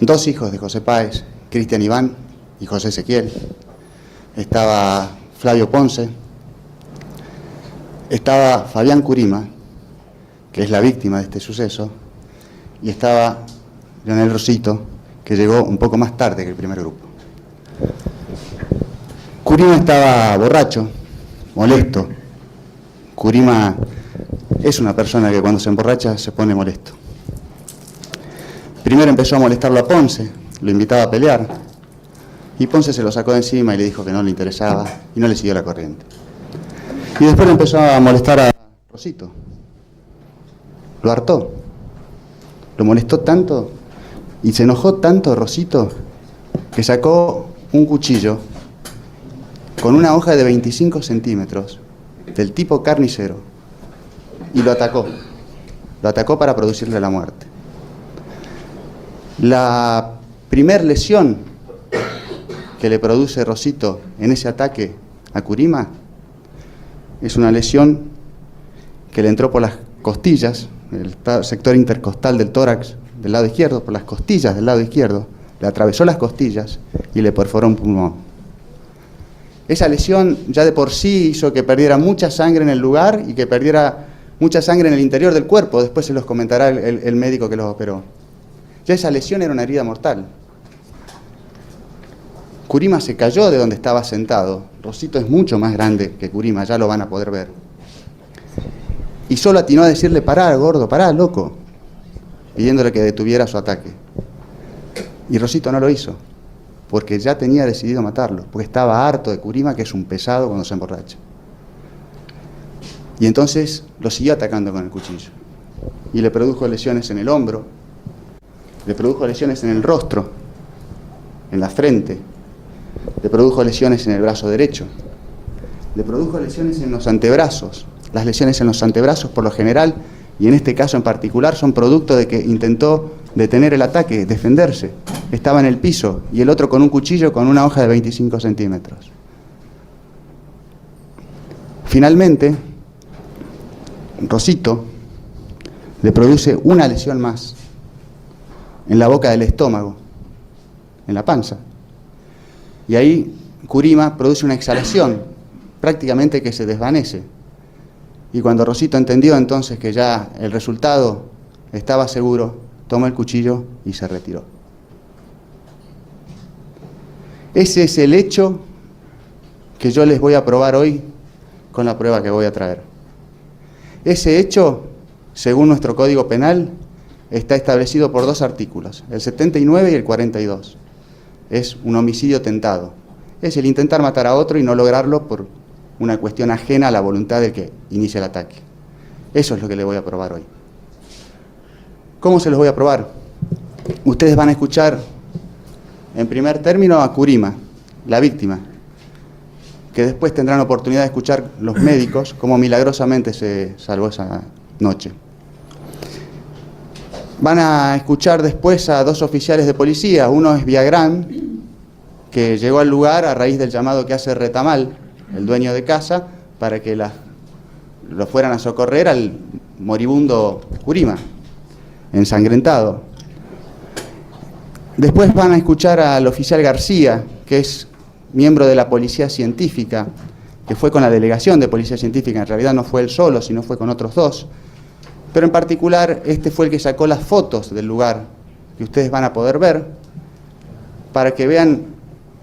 dos hijos de José Páez, Cristian Iván y José Ezequiel, estaba Flavio Ponce, estaba Fabián Curima, que es la víctima de este suceso, y estaba Leonel Rosito, que llegó un poco más tarde que el primer grupo. Curima estaba borracho, molesto. Curima es una persona que cuando se emborracha se pone molesto. Primero empezó a molestarlo a Ponce, lo invitaba a pelear, y Ponce se lo sacó de encima y le dijo que no le interesaba y no le siguió la corriente. Y después le empezó a molestar a Rosito. Lo hartó. Lo molestó tanto y se enojó tanto Rosito que sacó un cuchillo con una hoja de 25 centímetros del tipo carnicero y lo atacó. Lo atacó para producirle la muerte. La primer lesión que le produce Rosito en ese ataque a Curima es una lesión que le entró por las costillas, el sector intercostal del tórax del lado izquierdo, por las costillas del lado izquierdo, le atravesó las costillas y le perforó un pulmón. Esa lesión ya de por sí hizo que perdiera mucha sangre en el lugar y que perdiera mucha sangre en el interior del cuerpo. Después se los comentará el médico que los operó. Ya esa lesión era una herida mortal. Curima se cayó de donde estaba sentado. Rosito es mucho más grande que Curima, ya lo van a poder ver. Y solo atinó a decirle: pará, gordo, pará, loco, pidiéndole que detuviera su ataque. Y Rosito no lo hizo, porque ya tenía decidido matarlo, porque estaba harto de Curima, que es un pesado cuando se emborracha. Y entonces lo siguió atacando con el cuchillo. Y le produjo lesiones en el hombro, le produjo lesiones en el rostro, en la frente, le produjo lesiones en el brazo derecho, le produjo lesiones en los antebrazos. Las lesiones en los antebrazos, por lo general, y en este caso en particular, son producto de que intentó detener el ataque, defenderse. Estaba en el piso y el otro con un cuchillo con una hoja de 25 centímetros. Finalmente, Rosito le produce una lesión más en la boca del estómago, en la panza. Y ahí Curima produce una exhalación, prácticamente que se desvanece. Y cuando Rosito entendió entonces que ya el resultado estaba seguro, tomó el cuchillo y se retiró. Ese es el hecho que yo les voy a probar hoy con la prueba que voy a traer. Ese hecho, según nuestro Código Penal, está establecido por dos artículos, el 79 y el 42. Es un homicidio tentado. Es el intentar matar a otro y no lograrlo por una cuestión ajena a la voluntad del que inicia el ataque. Eso es lo que le voy a probar hoy. ¿Cómo se los voy a probar? Ustedes van a escuchar, en primer término, a Curima, la víctima, que después tendrán oportunidad de escuchar los médicos cómo milagrosamente se salvó esa noche. Van a escuchar después a dos oficiales de policía. Uno es Villagrán, que llegó al lugar a raíz del llamado que hace Retamal, el dueño de casa, para que lo fueran a socorrer al moribundo Curima, ensangrentado. Después van a escuchar al oficial García, que es miembro de la policía científica, que fue con la delegación de policía científica. En realidad no fue él solo, sino fue con otros dos. Pero en particular, este fue el que sacó las fotos del lugar, que ustedes van a poder ver, para que vean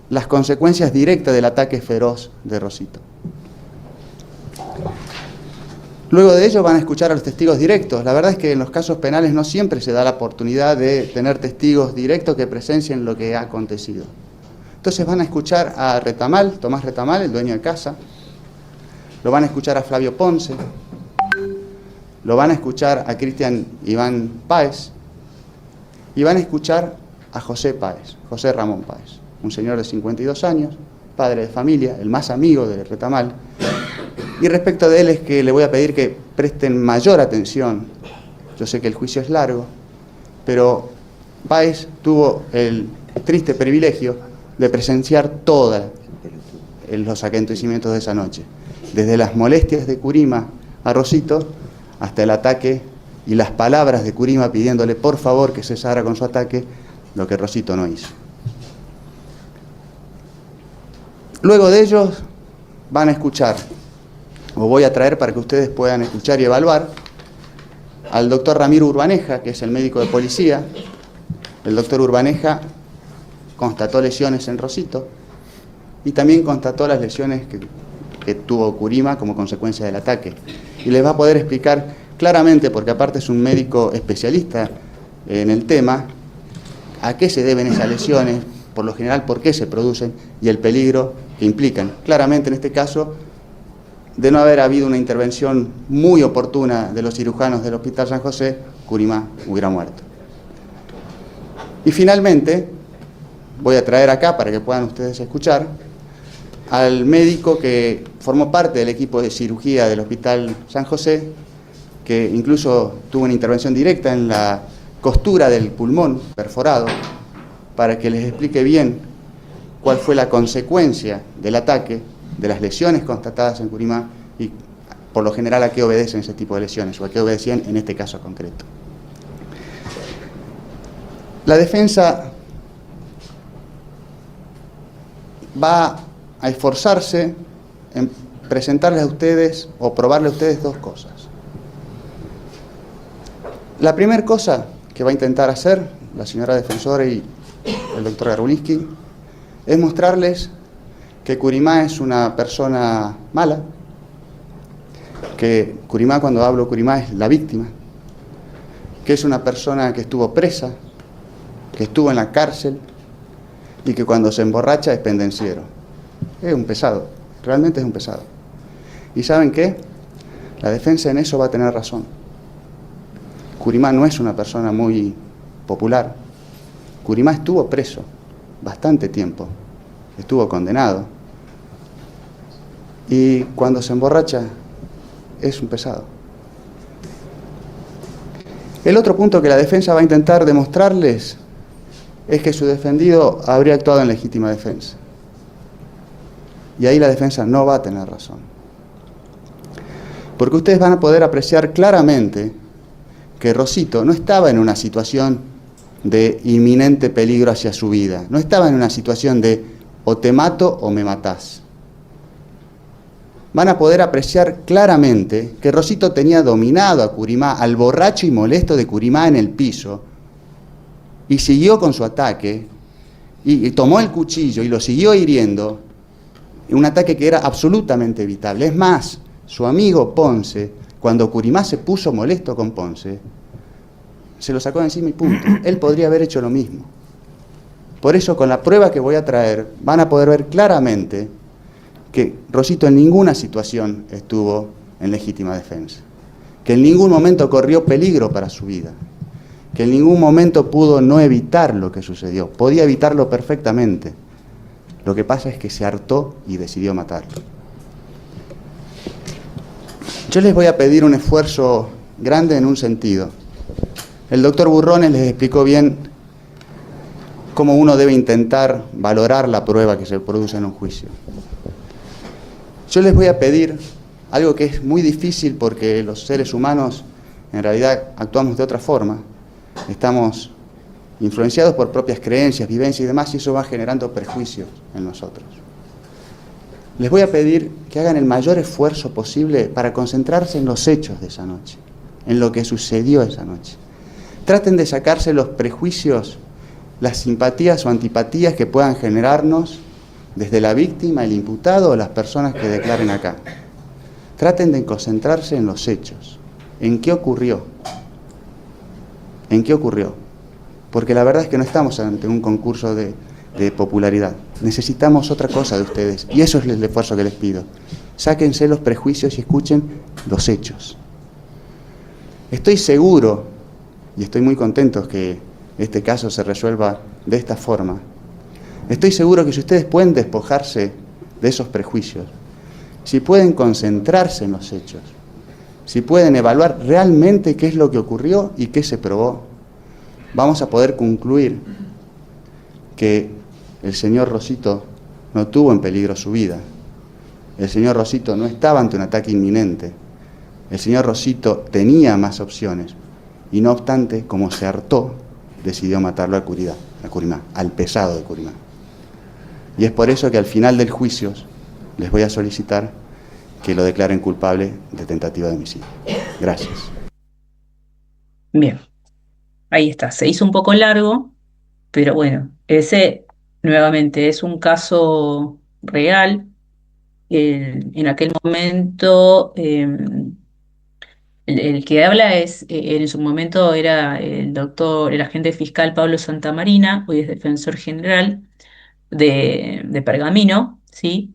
las consecuencias directas del ataque feroz de Rosito. Luego de ello van a escuchar a los testigos directos. La verdad es que en los casos penales no siempre se da la oportunidad de tener testigos directos que presencien lo que ha acontecido. Entonces van a escuchar a Retamal, Tomás Retamal, el dueño de casa. Lo van a escuchar a Flavio Ponce. Lo van a escuchar a Cristian Iván Páez. Y van a escuchar a José Páez, José Ramón Páez, un señor de 52 años, padre de familia, el más amigo de Retamal. Y respecto de él es que le voy a pedir que presten mayor atención. Yo sé que el juicio es largo, pero Páez tuvo el triste privilegio de presenciar todos los acontecimientos de esa noche, desde las molestias de Curima a Rosito hasta el ataque y las palabras de Curima pidiéndole por favor que cesara con su ataque, lo que Rosito no hizo. Luego de ellos van a escuchar, o voy a traer para que ustedes puedan escuchar y evaluar, al doctor Ramiro Urbaneja, que es el médico de policía. El doctor Urbaneja constató lesiones en Rosito y también constató las lesiones que tuvo Curima como consecuencia del ataque. Y les va a poder explicar claramente, porque aparte es un médico especialista en el tema, a qué se deben esas lesiones, por lo general por qué se producen y el peligro que implican. Claramente en este caso, de no haber habido una intervención muy oportuna de los cirujanos del Hospital San José, Curima hubiera muerto. Y finalmente, voy a traer acá para que puedan ustedes escuchar al médico que formó parte del equipo de cirugía del Hospital San José, que incluso tuvo una intervención directa en la costura del pulmón perforado, para que les explique bien cuál fue la consecuencia del ataque, de las lesiones constatadas en Curimá y por lo general a qué obedecen ese tipo de lesiones o a qué obedecían en este caso concreto. La defensa va a esforzarse en presentarles a ustedes o probarles a ustedes dos cosas. La primera cosa que va a intentar hacer la señora defensora y el doctor Garbulinsky es mostrarles que Curimá es una persona mala, que Curimá, cuando hablo Curimá, es la víctima, que es una persona que estuvo presa, que estuvo en la cárcel y que cuando se emborracha es pendenciero. Es un pesado, realmente es un pesado. ¿Y saben qué? La defensa en eso va a tener razón. Curimá no es una persona muy popular. Curimá estuvo preso bastante tiempo, estuvo condenado. Y cuando se emborracha es un pesado. El otro punto que la defensa va a intentar demostrarles es que su defendido habría actuado en legítima defensa. Y ahí la defensa no va a tener razón. Porque ustedes van a poder apreciar claramente que Rosito no estaba en una situación de inminente peligro hacia su vida. No estaba en una situación de o te mato o me matás. Van a poder apreciar claramente que Rosito tenía dominado a Curimá, al borracho y molesto de Curimá en el piso, y siguió con su ataque, y tomó el cuchillo y lo siguió hiriendo, un ataque que era absolutamente evitable. Es más, su amigo Ponce, cuando Curimá se puso molesto con Ponce, se lo sacó de encima y punto. Él podría haber hecho lo mismo. Por eso, con la prueba que voy a traer, van a poder ver claramente que Rosito en ninguna situación estuvo en legítima defensa, que en ningún momento corrió peligro para su vida, que en ningún momento pudo no evitar lo que sucedió. Podía evitarlo perfectamente. Lo que pasa es que se hartó y decidió matarlo. Yo les voy a pedir un esfuerzo grande en un sentido. El doctor Burrones les explicó bien cómo uno debe intentar valorar la prueba que se produce en un juicio. Yo les voy a pedir algo que es muy difícil porque los seres humanos en realidad actuamos de otra forma. Estamos influenciados por propias creencias, vivencias y demás, y eso va generando prejuicios en nosotros. Les voy a pedir que hagan el mayor esfuerzo posible para concentrarse en los hechos de esa noche, en lo que sucedió esa noche. Traten de sacarse los prejuicios, las simpatías o antipatías que puedan generarnos desde la víctima, el imputado o las personas que declaren acá. Traten de concentrarse en los hechos, en qué ocurrió, en qué ocurrió. Porque la verdad es que no estamos ante un concurso de popularidad. Necesitamos otra cosa de ustedes. Y eso es el esfuerzo que les pido. Sáquense los prejuicios y escuchen los hechos. Estoy seguro, y estoy muy contento que este caso se resuelva de esta forma. Estoy seguro que si ustedes pueden despojarse de esos prejuicios, si pueden concentrarse en los hechos, si pueden evaluar realmente qué es lo que ocurrió y qué se probó, vamos a poder concluir que el señor Rosito no tuvo en peligro su vida. El señor Rosito no estaba ante un ataque inminente. El señor Rosito tenía más opciones. Y no obstante, como se hartó, decidió matarlo a Curimá, al pesado de Curimá. Y es por eso que al final del juicio les voy a solicitar que lo declaren culpable de tentativa de homicidio. Gracias. Bien, ahí está. Se hizo un poco largo, pero bueno, ese nuevamente es un caso real. En aquel momento, el que habla en su momento era el agente fiscal Pablo Santamarina, hoy es defensor general de Pergamino, ¿sí?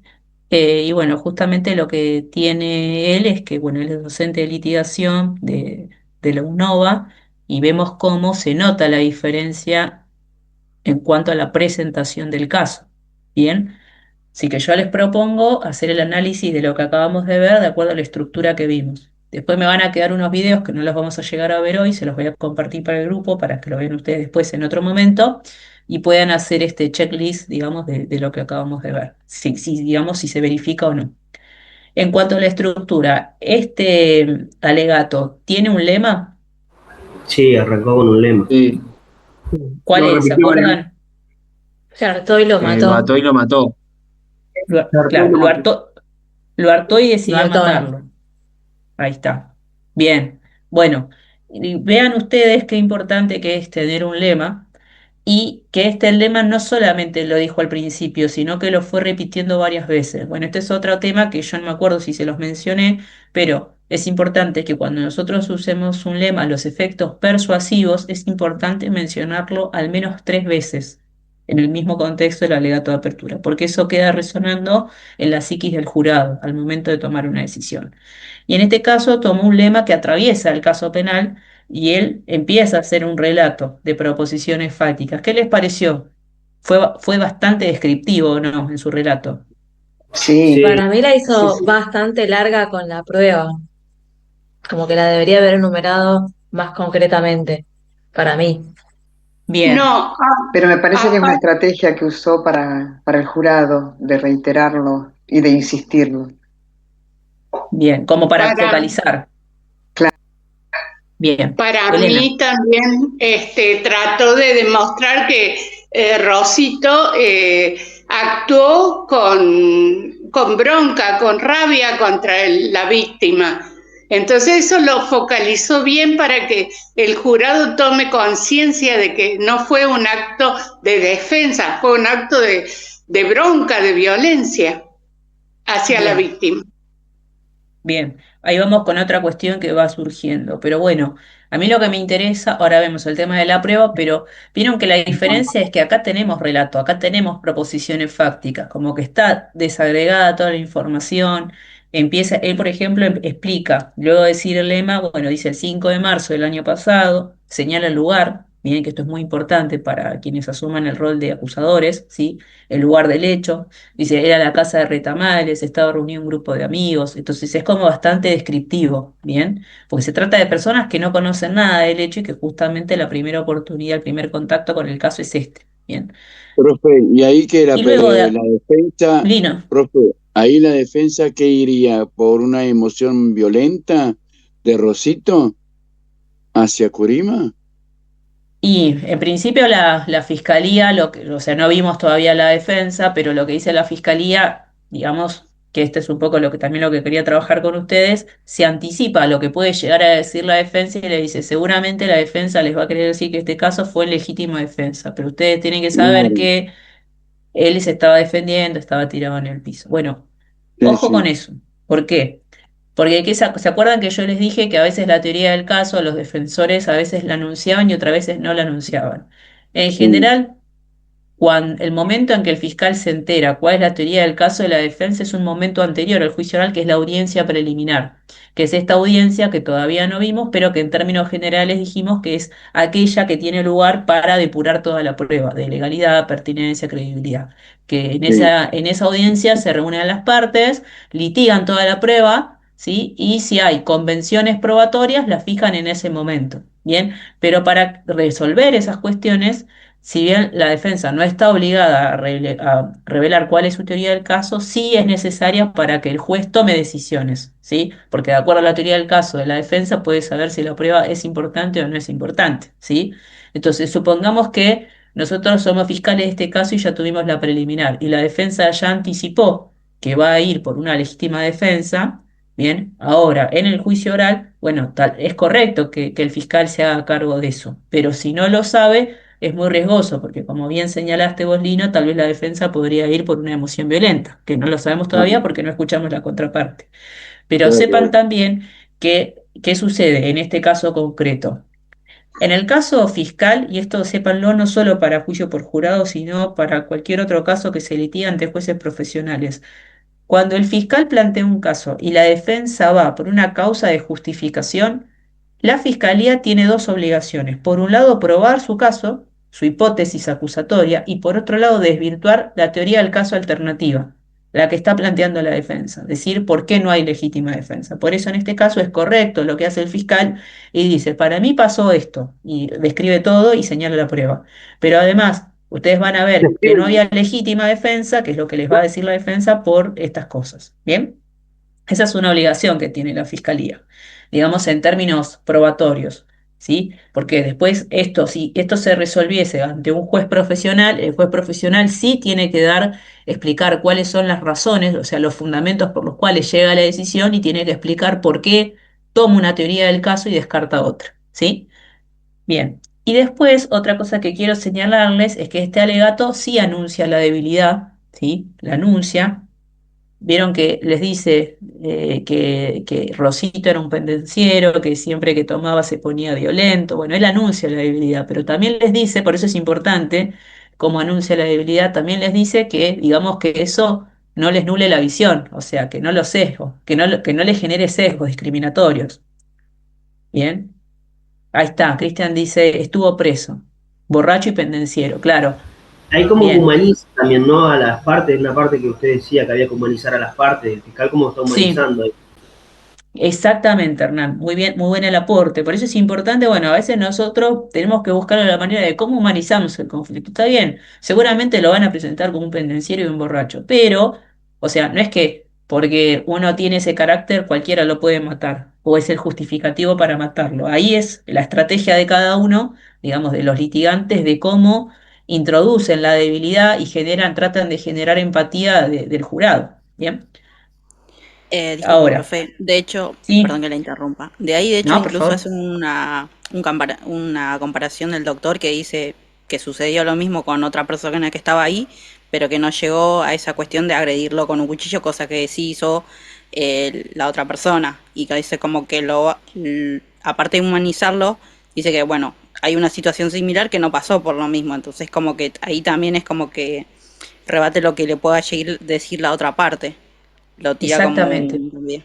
Y bueno, justamente lo que tiene él es que, bueno, él es docente de litigación de la UNOVA y vemos cómo se nota la diferencia en cuanto a la presentación del caso. Bien, así que yo les propongo hacer el análisis de lo que acabamos de ver de acuerdo a la estructura que vimos. Después me van a quedar unos videos que no los vamos a llegar a ver hoy, se los voy a compartir para el grupo para que lo vean ustedes después en otro momento, y puedan hacer este checklist, digamos, de lo que acabamos de ver, digamos, si se verifica o no. En cuanto a la estructura, ¿este alegato tiene un lema? Sí, arrancó con un lema. Sí, ¿Cuál Lo es? ¿Se repitió varias veces. acuerdan? Se hartó y lo que mató. mató y lo mató. Lo, Sartori claro, lo mató. lo hartó y Lo decidió hartó. matarlo. Ahí está. Bien. Bueno, y vean ustedes qué importante que es tener un lema y que este lema no solamente lo dijo al principio, sino que lo fue repitiendo varias veces. Bueno, este es otro tema que yo no me acuerdo si se los mencioné, pero es importante que cuando nosotros usemos un lema, los efectos persuasivos, es importante mencionarlo al menos 3 veces en el mismo contexto del alegato de apertura, porque eso queda resonando en la psiquis del jurado al momento de tomar una decisión. Y en este caso tomó un lema que atraviesa el caso penal y él empieza a hacer un relato de proposiciones fácticas. ¿Qué les pareció? Fue bastante descriptivo, ¿no? En su relato. Sí, Sí, Para mí la sí, hizo sí. bastante larga con la prueba, como que la debería haber enumerado más concretamente, para mí. Bien, No, Pero me parece que es una aparte, estrategia que usó para el jurado de reiterarlo y de insistirlo. bien, como para para, focalizar. Claro, Bien, para Elena. mí también trató de demostrar que Rosito actuó con bronca, con rabia contra la víctima. Entonces eso lo focalizó bien para que el jurado tome conciencia de que no fue un acto de defensa, fue un acto de bronca, de violencia hacia la Bien. víctima. Bien, ahí vamos con otra cuestión que va surgiendo. Pero bueno, a mí lo que me interesa, ahora vemos el tema de la prueba, pero vieron que la diferencia es que acá tenemos relato, acá tenemos proposiciones fácticas, como que está desagregada toda la información. Empieza, él, por ejemplo, explica, luego de decir el lema, bueno, dice el 5 de marzo del año pasado, señala el lugar, miren que esto es muy importante para quienes asuman el rol de acusadores, ¿sí? El lugar del hecho. Dice, era la casa de Retamales, estaba reunido un grupo de amigos, entonces es como bastante descriptivo, ¿bien? Porque se trata de personas que no conocen nada del hecho y que justamente la primera oportunidad, el primer contacto con el caso es este, ¿bien? Profe, y ahí que Y luego la de defensa, Lino, profe, ahí la defensa ¿qué iría? ¿Por una emoción violenta de Rosito hacia Curima? y en principio la fiscalía, o sea, no vimos todavía la defensa, pero lo que dice la fiscalía, digamos que este es un poco lo que también lo que quería trabajar con ustedes, se anticipa a lo que puede llegar a decir la defensa y le dice, seguramente la defensa les va a querer decir que este caso fue en legítima defensa, pero ustedes tienen que saber Claro, que él se estaba defendiendo, estaba tirado en el piso. Bueno, sí, ojo con sí, eso. ¿Por qué? Porque ¿se acuerdan que yo les dije que a veces la teoría del caso, los defensores a veces la anunciaban y otras veces no la anunciaban? En sí, general, cuando, el momento en que el fiscal se entera cuál es la teoría del caso de la defensa es un momento anterior al juicio oral, que es la audiencia preliminar, que es esta audiencia que todavía no vimos, pero que en términos generales dijimos que es aquella que tiene lugar para depurar toda la prueba de legalidad, pertinencia, credibilidad. Que sí, en esa audiencia se reúnen las partes, litigan toda la prueba, ¿sí? Y si hay convenciones probatorias, las fijan en ese momento. Bien, pero para resolver esas cuestiones, si bien la defensa no está obligada a revelar cuál es su teoría del caso, sí es necesaria para que el juez tome decisiones, ¿sí? Porque de acuerdo a la teoría del caso de la defensa puede saber si la prueba es importante o no es importante, ¿sí? Entonces, supongamos que nosotros somos fiscales de este caso y ya tuvimos la preliminar y la defensa ya anticipó que va a ir por una legítima defensa. Bien, ahora en el juicio oral, bueno, es correcto que el fiscal se haga cargo de eso, pero si no lo sabe, es muy riesgoso, porque como bien señalaste vos, Lino, tal vez la defensa podría ir por una emoción violenta, que no lo sabemos todavía claro, porque no escuchamos la contraparte. Pero claro, sepan claro. también que, qué sucede en este caso concreto. En el caso fiscal, y esto sépanlo no solo para juicio por jurado, sino para cualquier otro caso que se litiga ante jueces profesionales, cuando el fiscal plantea un caso y la defensa va por una causa de justificación, la fiscalía tiene dos obligaciones. Por un lado, probar su caso, su hipótesis acusatoria, y por otro lado, desvirtuar la teoría del caso alternativa, la que está planteando la defensa, decir por qué no hay legítima defensa. Por eso en este caso es correcto lo que hace el fiscal y dice, para mí pasó esto, y describe todo y señala la prueba. Pero además, Ustedes van a ver que no había legítima defensa, que es lo que les va a decir la defensa por estas cosas. ¿Bien? Esa es una obligación que tiene la fiscalía, digamos en términos probatorios, ¿sí? Porque después esto, si esto se resolviese ante un juez profesional, el juez profesional sí tiene que explicar cuáles son las razones, o sea, los fundamentos por los cuales llega a la decisión y tiene que explicar por qué toma una teoría del caso y descarta otra, ¿sí? Bien. Y después, otra cosa que quiero señalarles es que este alegato sí anuncia la debilidad, ¿sí? La anuncia. Vieron que les dice que Rosito era un pendenciero, que siempre que tomaba se ponía violento. Bueno, él anuncia la debilidad, pero también les dice, por eso es importante cómo anuncia la debilidad, también les dice que, digamos, que eso no les nule la visión, o sea, que no lo sesgo, que no les genere sesgos discriminatorios. Bien, ahí está, Cristian dice, estuvo preso, borracho y pendenciero, claro. Ahí como que Bien, humaniza también, ¿no? A las partes, una parte que usted decía que había que humanizar a las partes, el fiscal como está sí. humanizando ahí. Exactamente, Hernán. Muy bien, muy buen el aporte. Por eso es importante, bueno, a veces nosotros tenemos que buscar la manera de cómo humanizamos el conflicto. Está bien, seguramente lo van a presentar como un pendenciero y un borracho, pero, o sea, no es que porque uno tiene ese carácter cualquiera lo puede matar o es el justificativo para matarlo. Ahí es la estrategia de cada uno, digamos, de los litigantes, de cómo introducen la debilidad y tratan de generar empatía del jurado. Bien, Disculpe, ahora, profe. De hecho, perdón sí, que la interrumpa. De ahí, de hecho, no, por incluso favor. hace una comparación del doctor que dice que sucedió lo mismo con otra persona que estaba ahí, pero que no llegó a esa cuestión de agredirlo con un cuchillo, cosa que sí hizo la otra persona. Y que dice como que aparte de humanizarlo, dice que, bueno, hay una situación similar que no pasó por lo mismo. Entonces, como que ahí también es como que rebate lo que le pueda decir la otra parte. Lo tira como Exactamente, un...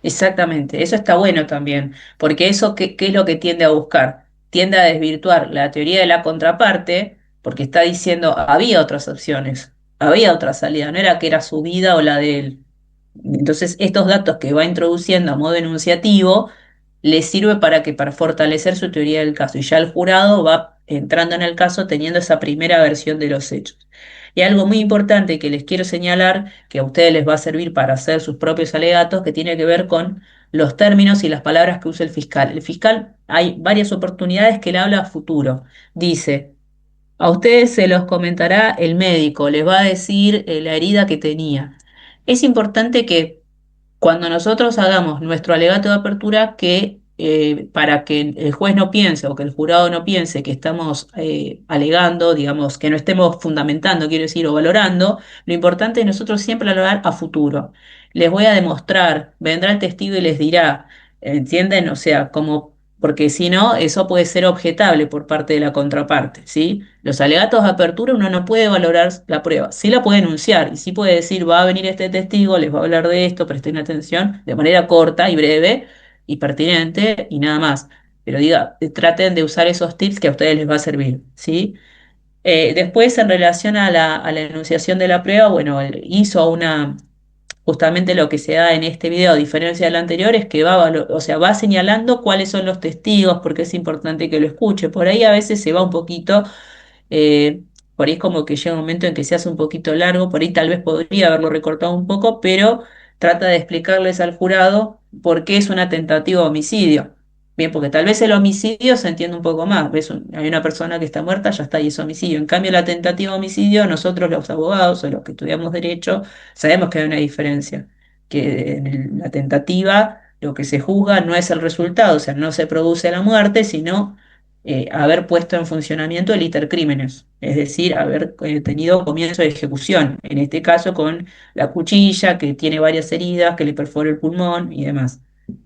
exactamente. Eso está bueno también, porque eso, ¿qué es lo que tiende a buscar? Tiende a desvirtuar la teoría de la contraparte, porque está diciendo, había otras opciones, había otra salida, no era que era su vida o la de él. Entonces, estos datos que va introduciendo a modo enunciativo le sirve para fortalecer su teoría del caso. Y ya el jurado va entrando en el caso teniendo esa primera versión de los hechos. Y algo muy importante que les quiero señalar, que a ustedes les va a servir para hacer sus propios alegatos, que tiene que ver con los términos y las palabras que usa el fiscal. El fiscal, hay varias oportunidades que le habla a futuro. Dice, a ustedes se los comentará el médico, les va a decir la herida que tenía. Es importante que cuando nosotros hagamos nuestro alegato de apertura, que para que el juez no piense o que el jurado no piense que estamos alegando, digamos, que no estemos fundamentando, quiero decir, o valorando, lo importante es nosotros siempre hablar a futuro. Les voy a demostrar, vendrá el testigo y les dirá, ¿entienden? O sea, como, porque si no, eso puede ser objetable por parte de la contraparte, ¿sí? Los alegatos de apertura uno no puede valorar la prueba, sí la puede enunciar y sí puede decir, va a venir este testigo, les va a hablar de esto, presten atención, de manera corta y breve y pertinente y nada más. Pero diga, traten de usar esos tips que a ustedes les va a servir, ¿sí? Después, en relación a la enunciación de la prueba, bueno, él hizo justamente lo que se da en este video, a diferencia del anterior, es que o sea, va señalando cuáles son los testigos, porque es importante que lo escuche. Por ahí a veces se va un poquito eh, por ahí es como que llega un momento en que se hace un poquito largo, por ahí tal vez podría haberlo recortado un poco, pero trata de explicarles al jurado por qué es una tentativa de homicidio. Bien, porque tal vez el homicidio se entiende un poco más. ¿Ves? Hay una persona que está muerta, ya está, y es homicidio. En cambio, la tentativa de homicidio, nosotros los abogados o los que estudiamos derecho, sabemos que hay una diferencia. Que en la tentativa lo que se juzga no es el resultado, o sea, no se produce la muerte, sino haber puesto en funcionamiento el itercrímenes, es decir, haber tenido comienzo de ejecución, en este caso con la cuchilla que tiene varias heridas, que le perfora el pulmón y demás.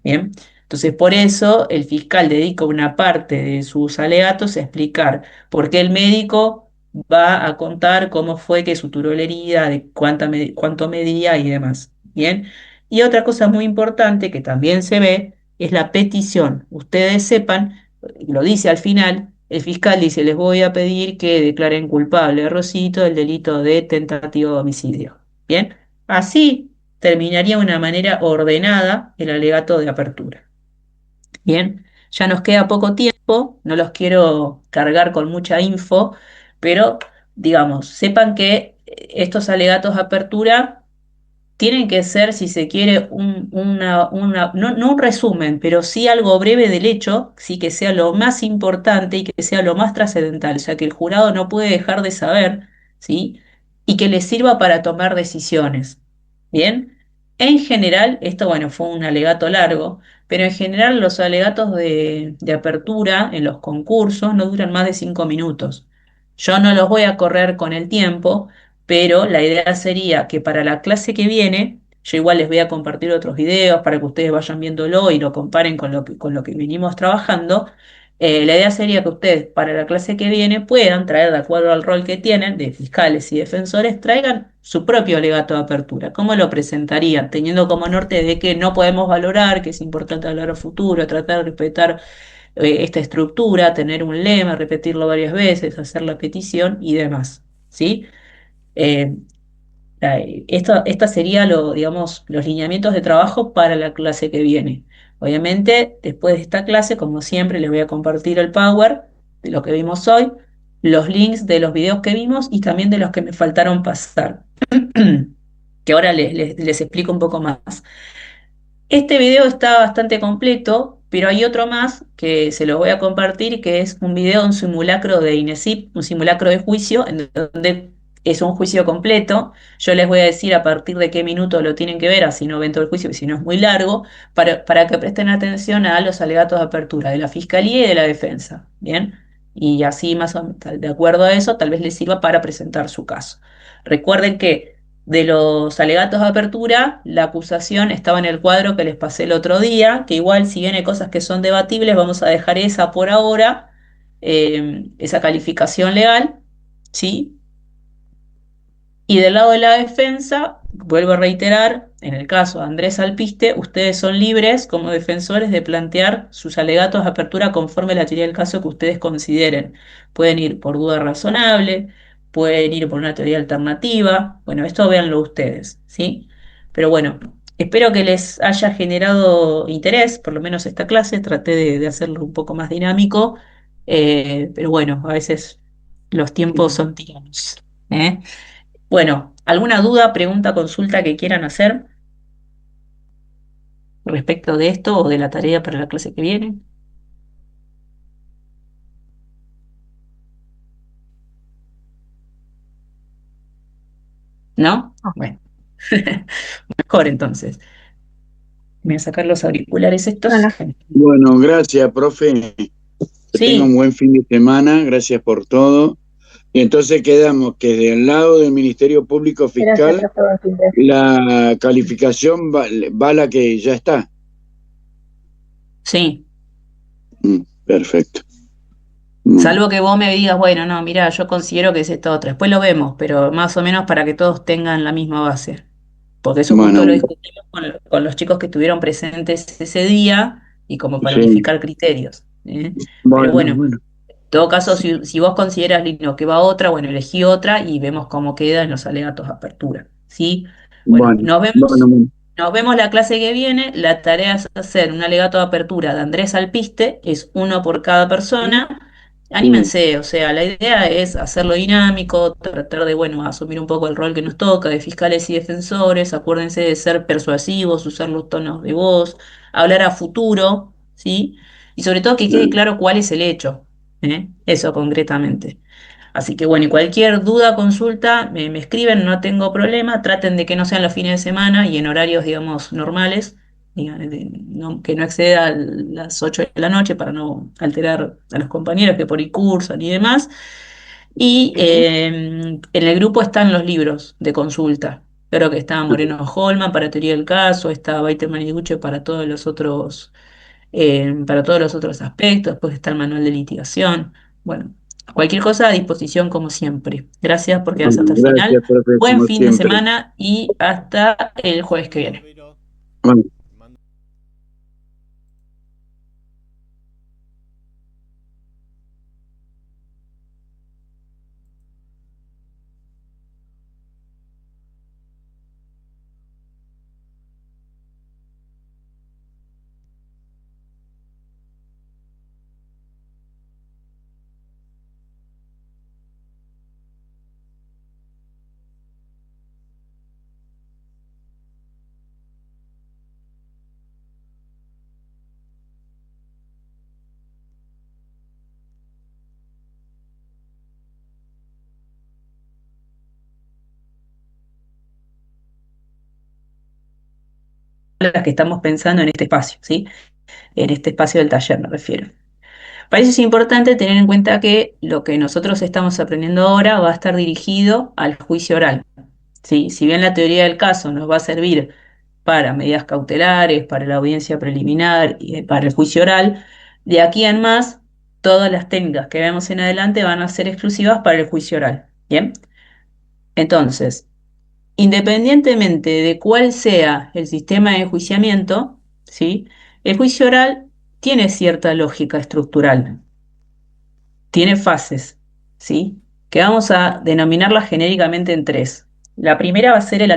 Bien, entonces por eso el fiscal dedica una parte de sus alegatos a explicar por qué el médico va a contar cómo fue que suturó la herida, de cuánto medía y demás. Bien, y otra cosa muy importante que también se ve es la petición. Ustedes sepan lo dice al final, el fiscal dice, les voy a pedir que declaren culpable a Rosito del delito de tentativa de homicidio. Bien, así terminaría de una manera ordenada el alegato de apertura. Bien, ya nos queda poco tiempo, no los quiero cargar con mucha info, pero digamos, sepan que estos alegatos de apertura tienen que ser, si se quiere, no un resumen, pero sí algo breve del hecho, sí que sea lo más importante y que sea lo más trascendental, o sea, que el jurado no puede dejar de saber, ¿sí? Y que le sirva para tomar decisiones. ¿Bien? En general, esto, bueno, fue un alegato largo, pero en general los alegatos de apertura en los concursos no duran más de 5 minutos. Yo no los voy a correr con el tiempo, pero la idea sería que para la clase que viene, yo igual les voy a compartir otros videos para que ustedes vayan viéndolo y lo comparen con lo que venimos trabajando. La idea sería que ustedes para la clase que viene puedan traer, de acuerdo al rol que tienen, de fiscales y defensores, traigan su propio alegato de apertura. ¿Cómo lo presentarían? Teniendo como norte de que no podemos valorar, que es importante hablar a futuro, tratar de respetar esta estructura, tener un lema, repetirlo varias veces, hacer la petición y demás. ¿Sí? Eh, esta sería digamos, los lineamientos de trabajo para la clase que viene. Obviamente, después de esta clase, como siempre, les voy a compartir el Power de lo que vimos hoy, los links de los videos que vimos y también de los que me faltaron pasar, que ahora les explico un poco más. Este video está bastante completo, pero hay otro más que se lo voy a compartir, que es un video, un simulacro de INESIP, un simulacro de juicio, en donde es un juicio completo. Yo les voy a decir a partir de qué minuto lo tienen que ver, así no ven todo el juicio, si no es muy largo, para que presten atención a los alegatos de apertura de la Fiscalía y de la Defensa. ¿Bien? Y así, más o menos, de acuerdo a eso, tal vez les sirva para presentar su caso. Recuerden que de los alegatos de apertura, la acusación estaba en el cuadro que les pasé el otro día, que igual si bien hay cosas que son debatibles, vamos a dejar esa por ahora, esa calificación legal, ¿sí? Y del lado de la defensa, vuelvo a reiterar, en el caso de Andrés Alpiste, ustedes son libres como defensores de plantear sus alegatos de apertura conforme a la teoría del caso que ustedes consideren. Pueden ir por duda razonable, pueden ir por una teoría alternativa, bueno, esto véanlo ustedes, ¿sí? Pero bueno, espero que les haya generado interés, por lo menos esta clase, traté de hacerlo un poco más dinámico, pero bueno, a veces los tiempos son tiranos, ¿eh? Bueno, ¿alguna duda, pregunta, consulta que quieran hacer respecto de esto o de la tarea para la clase que viene? ¿No? Bueno, mejor entonces. Voy a sacar los auriculares estos. Bueno, gracias, profe. Que tenga un Sí, buen fin de semana. Gracias por todo. Y entonces quedamos que del lado del Ministerio Público Gracias, Fiscal profe. Buen fin de- la calificación va la que ya está. sí. Perfecto. Salvo que vos me digas, bueno, no, mira, yo considero que es esta otra. Después lo vemos, pero más o menos para que todos tengan la misma base. Porque eso Bueno, justo lo discutimos con los chicos que estuvieron presentes ese día y como para sí. unificar criterios. ¿Eh? Pero Bueno, bueno, bueno. en todo caso, si vos consideras, Lino, que va otra, bueno, elegí otra y vemos cómo queda en los alegatos de apertura. ¿Sí? Bueno, Bueno, bueno, bueno. nos vemos la clase que viene. La tarea es hacer un alegato de apertura de Andrés Alpiste, es uno por cada persona. Sí, Anímense, o sea, la idea es hacerlo dinámico, tratar de, bueno, asumir un poco el rol que nos toca de fiscales y defensores, acuérdense de ser persuasivos, usar los tonos de voz, hablar a futuro, ¿sí? Y sobre todo que quede claro cuál es el hecho, ¿eh? Eso concretamente. Así que bueno, y cualquier duda, consulta, me escriben, no tengo problema, traten de que no sean los fines de semana y en horarios, digamos, normales, que no exceda las 8 de la noche para no alterar a los compañeros que por ahí cursan y demás. Y en el grupo están los libros de consulta. Creo que está Moreno Holman para teoría del caso, está Baiterman y Guche para todos los otros aspectos, después está el manual de litigación. Bueno, cualquier cosa a disposición como siempre. Gracias por quedarse hasta el final. gracias, profe, Buen como fin de siempre. semana y hasta el jueves que viene. Bueno. las que estamos pensando en este espacio, ¿sí? En este espacio del taller me refiero. Para eso es importante tener en cuenta que lo que nosotros estamos aprendiendo ahora va a estar dirigido al juicio oral, ¿sí? Si bien la teoría del caso nos va a servir para medidas cautelares, para la audiencia preliminar y para el juicio oral, de aquí en más, todas las técnicas que vemos en adelante van a ser exclusivas para el juicio oral, ¿bien? Entonces, independientemente de cuál sea el sistema de enjuiciamiento, ¿sí? El juicio oral tiene cierta lógica estructural, tiene fases, ¿sí? Que vamos a denominarlas genéricamente en tres. La primera va a ser el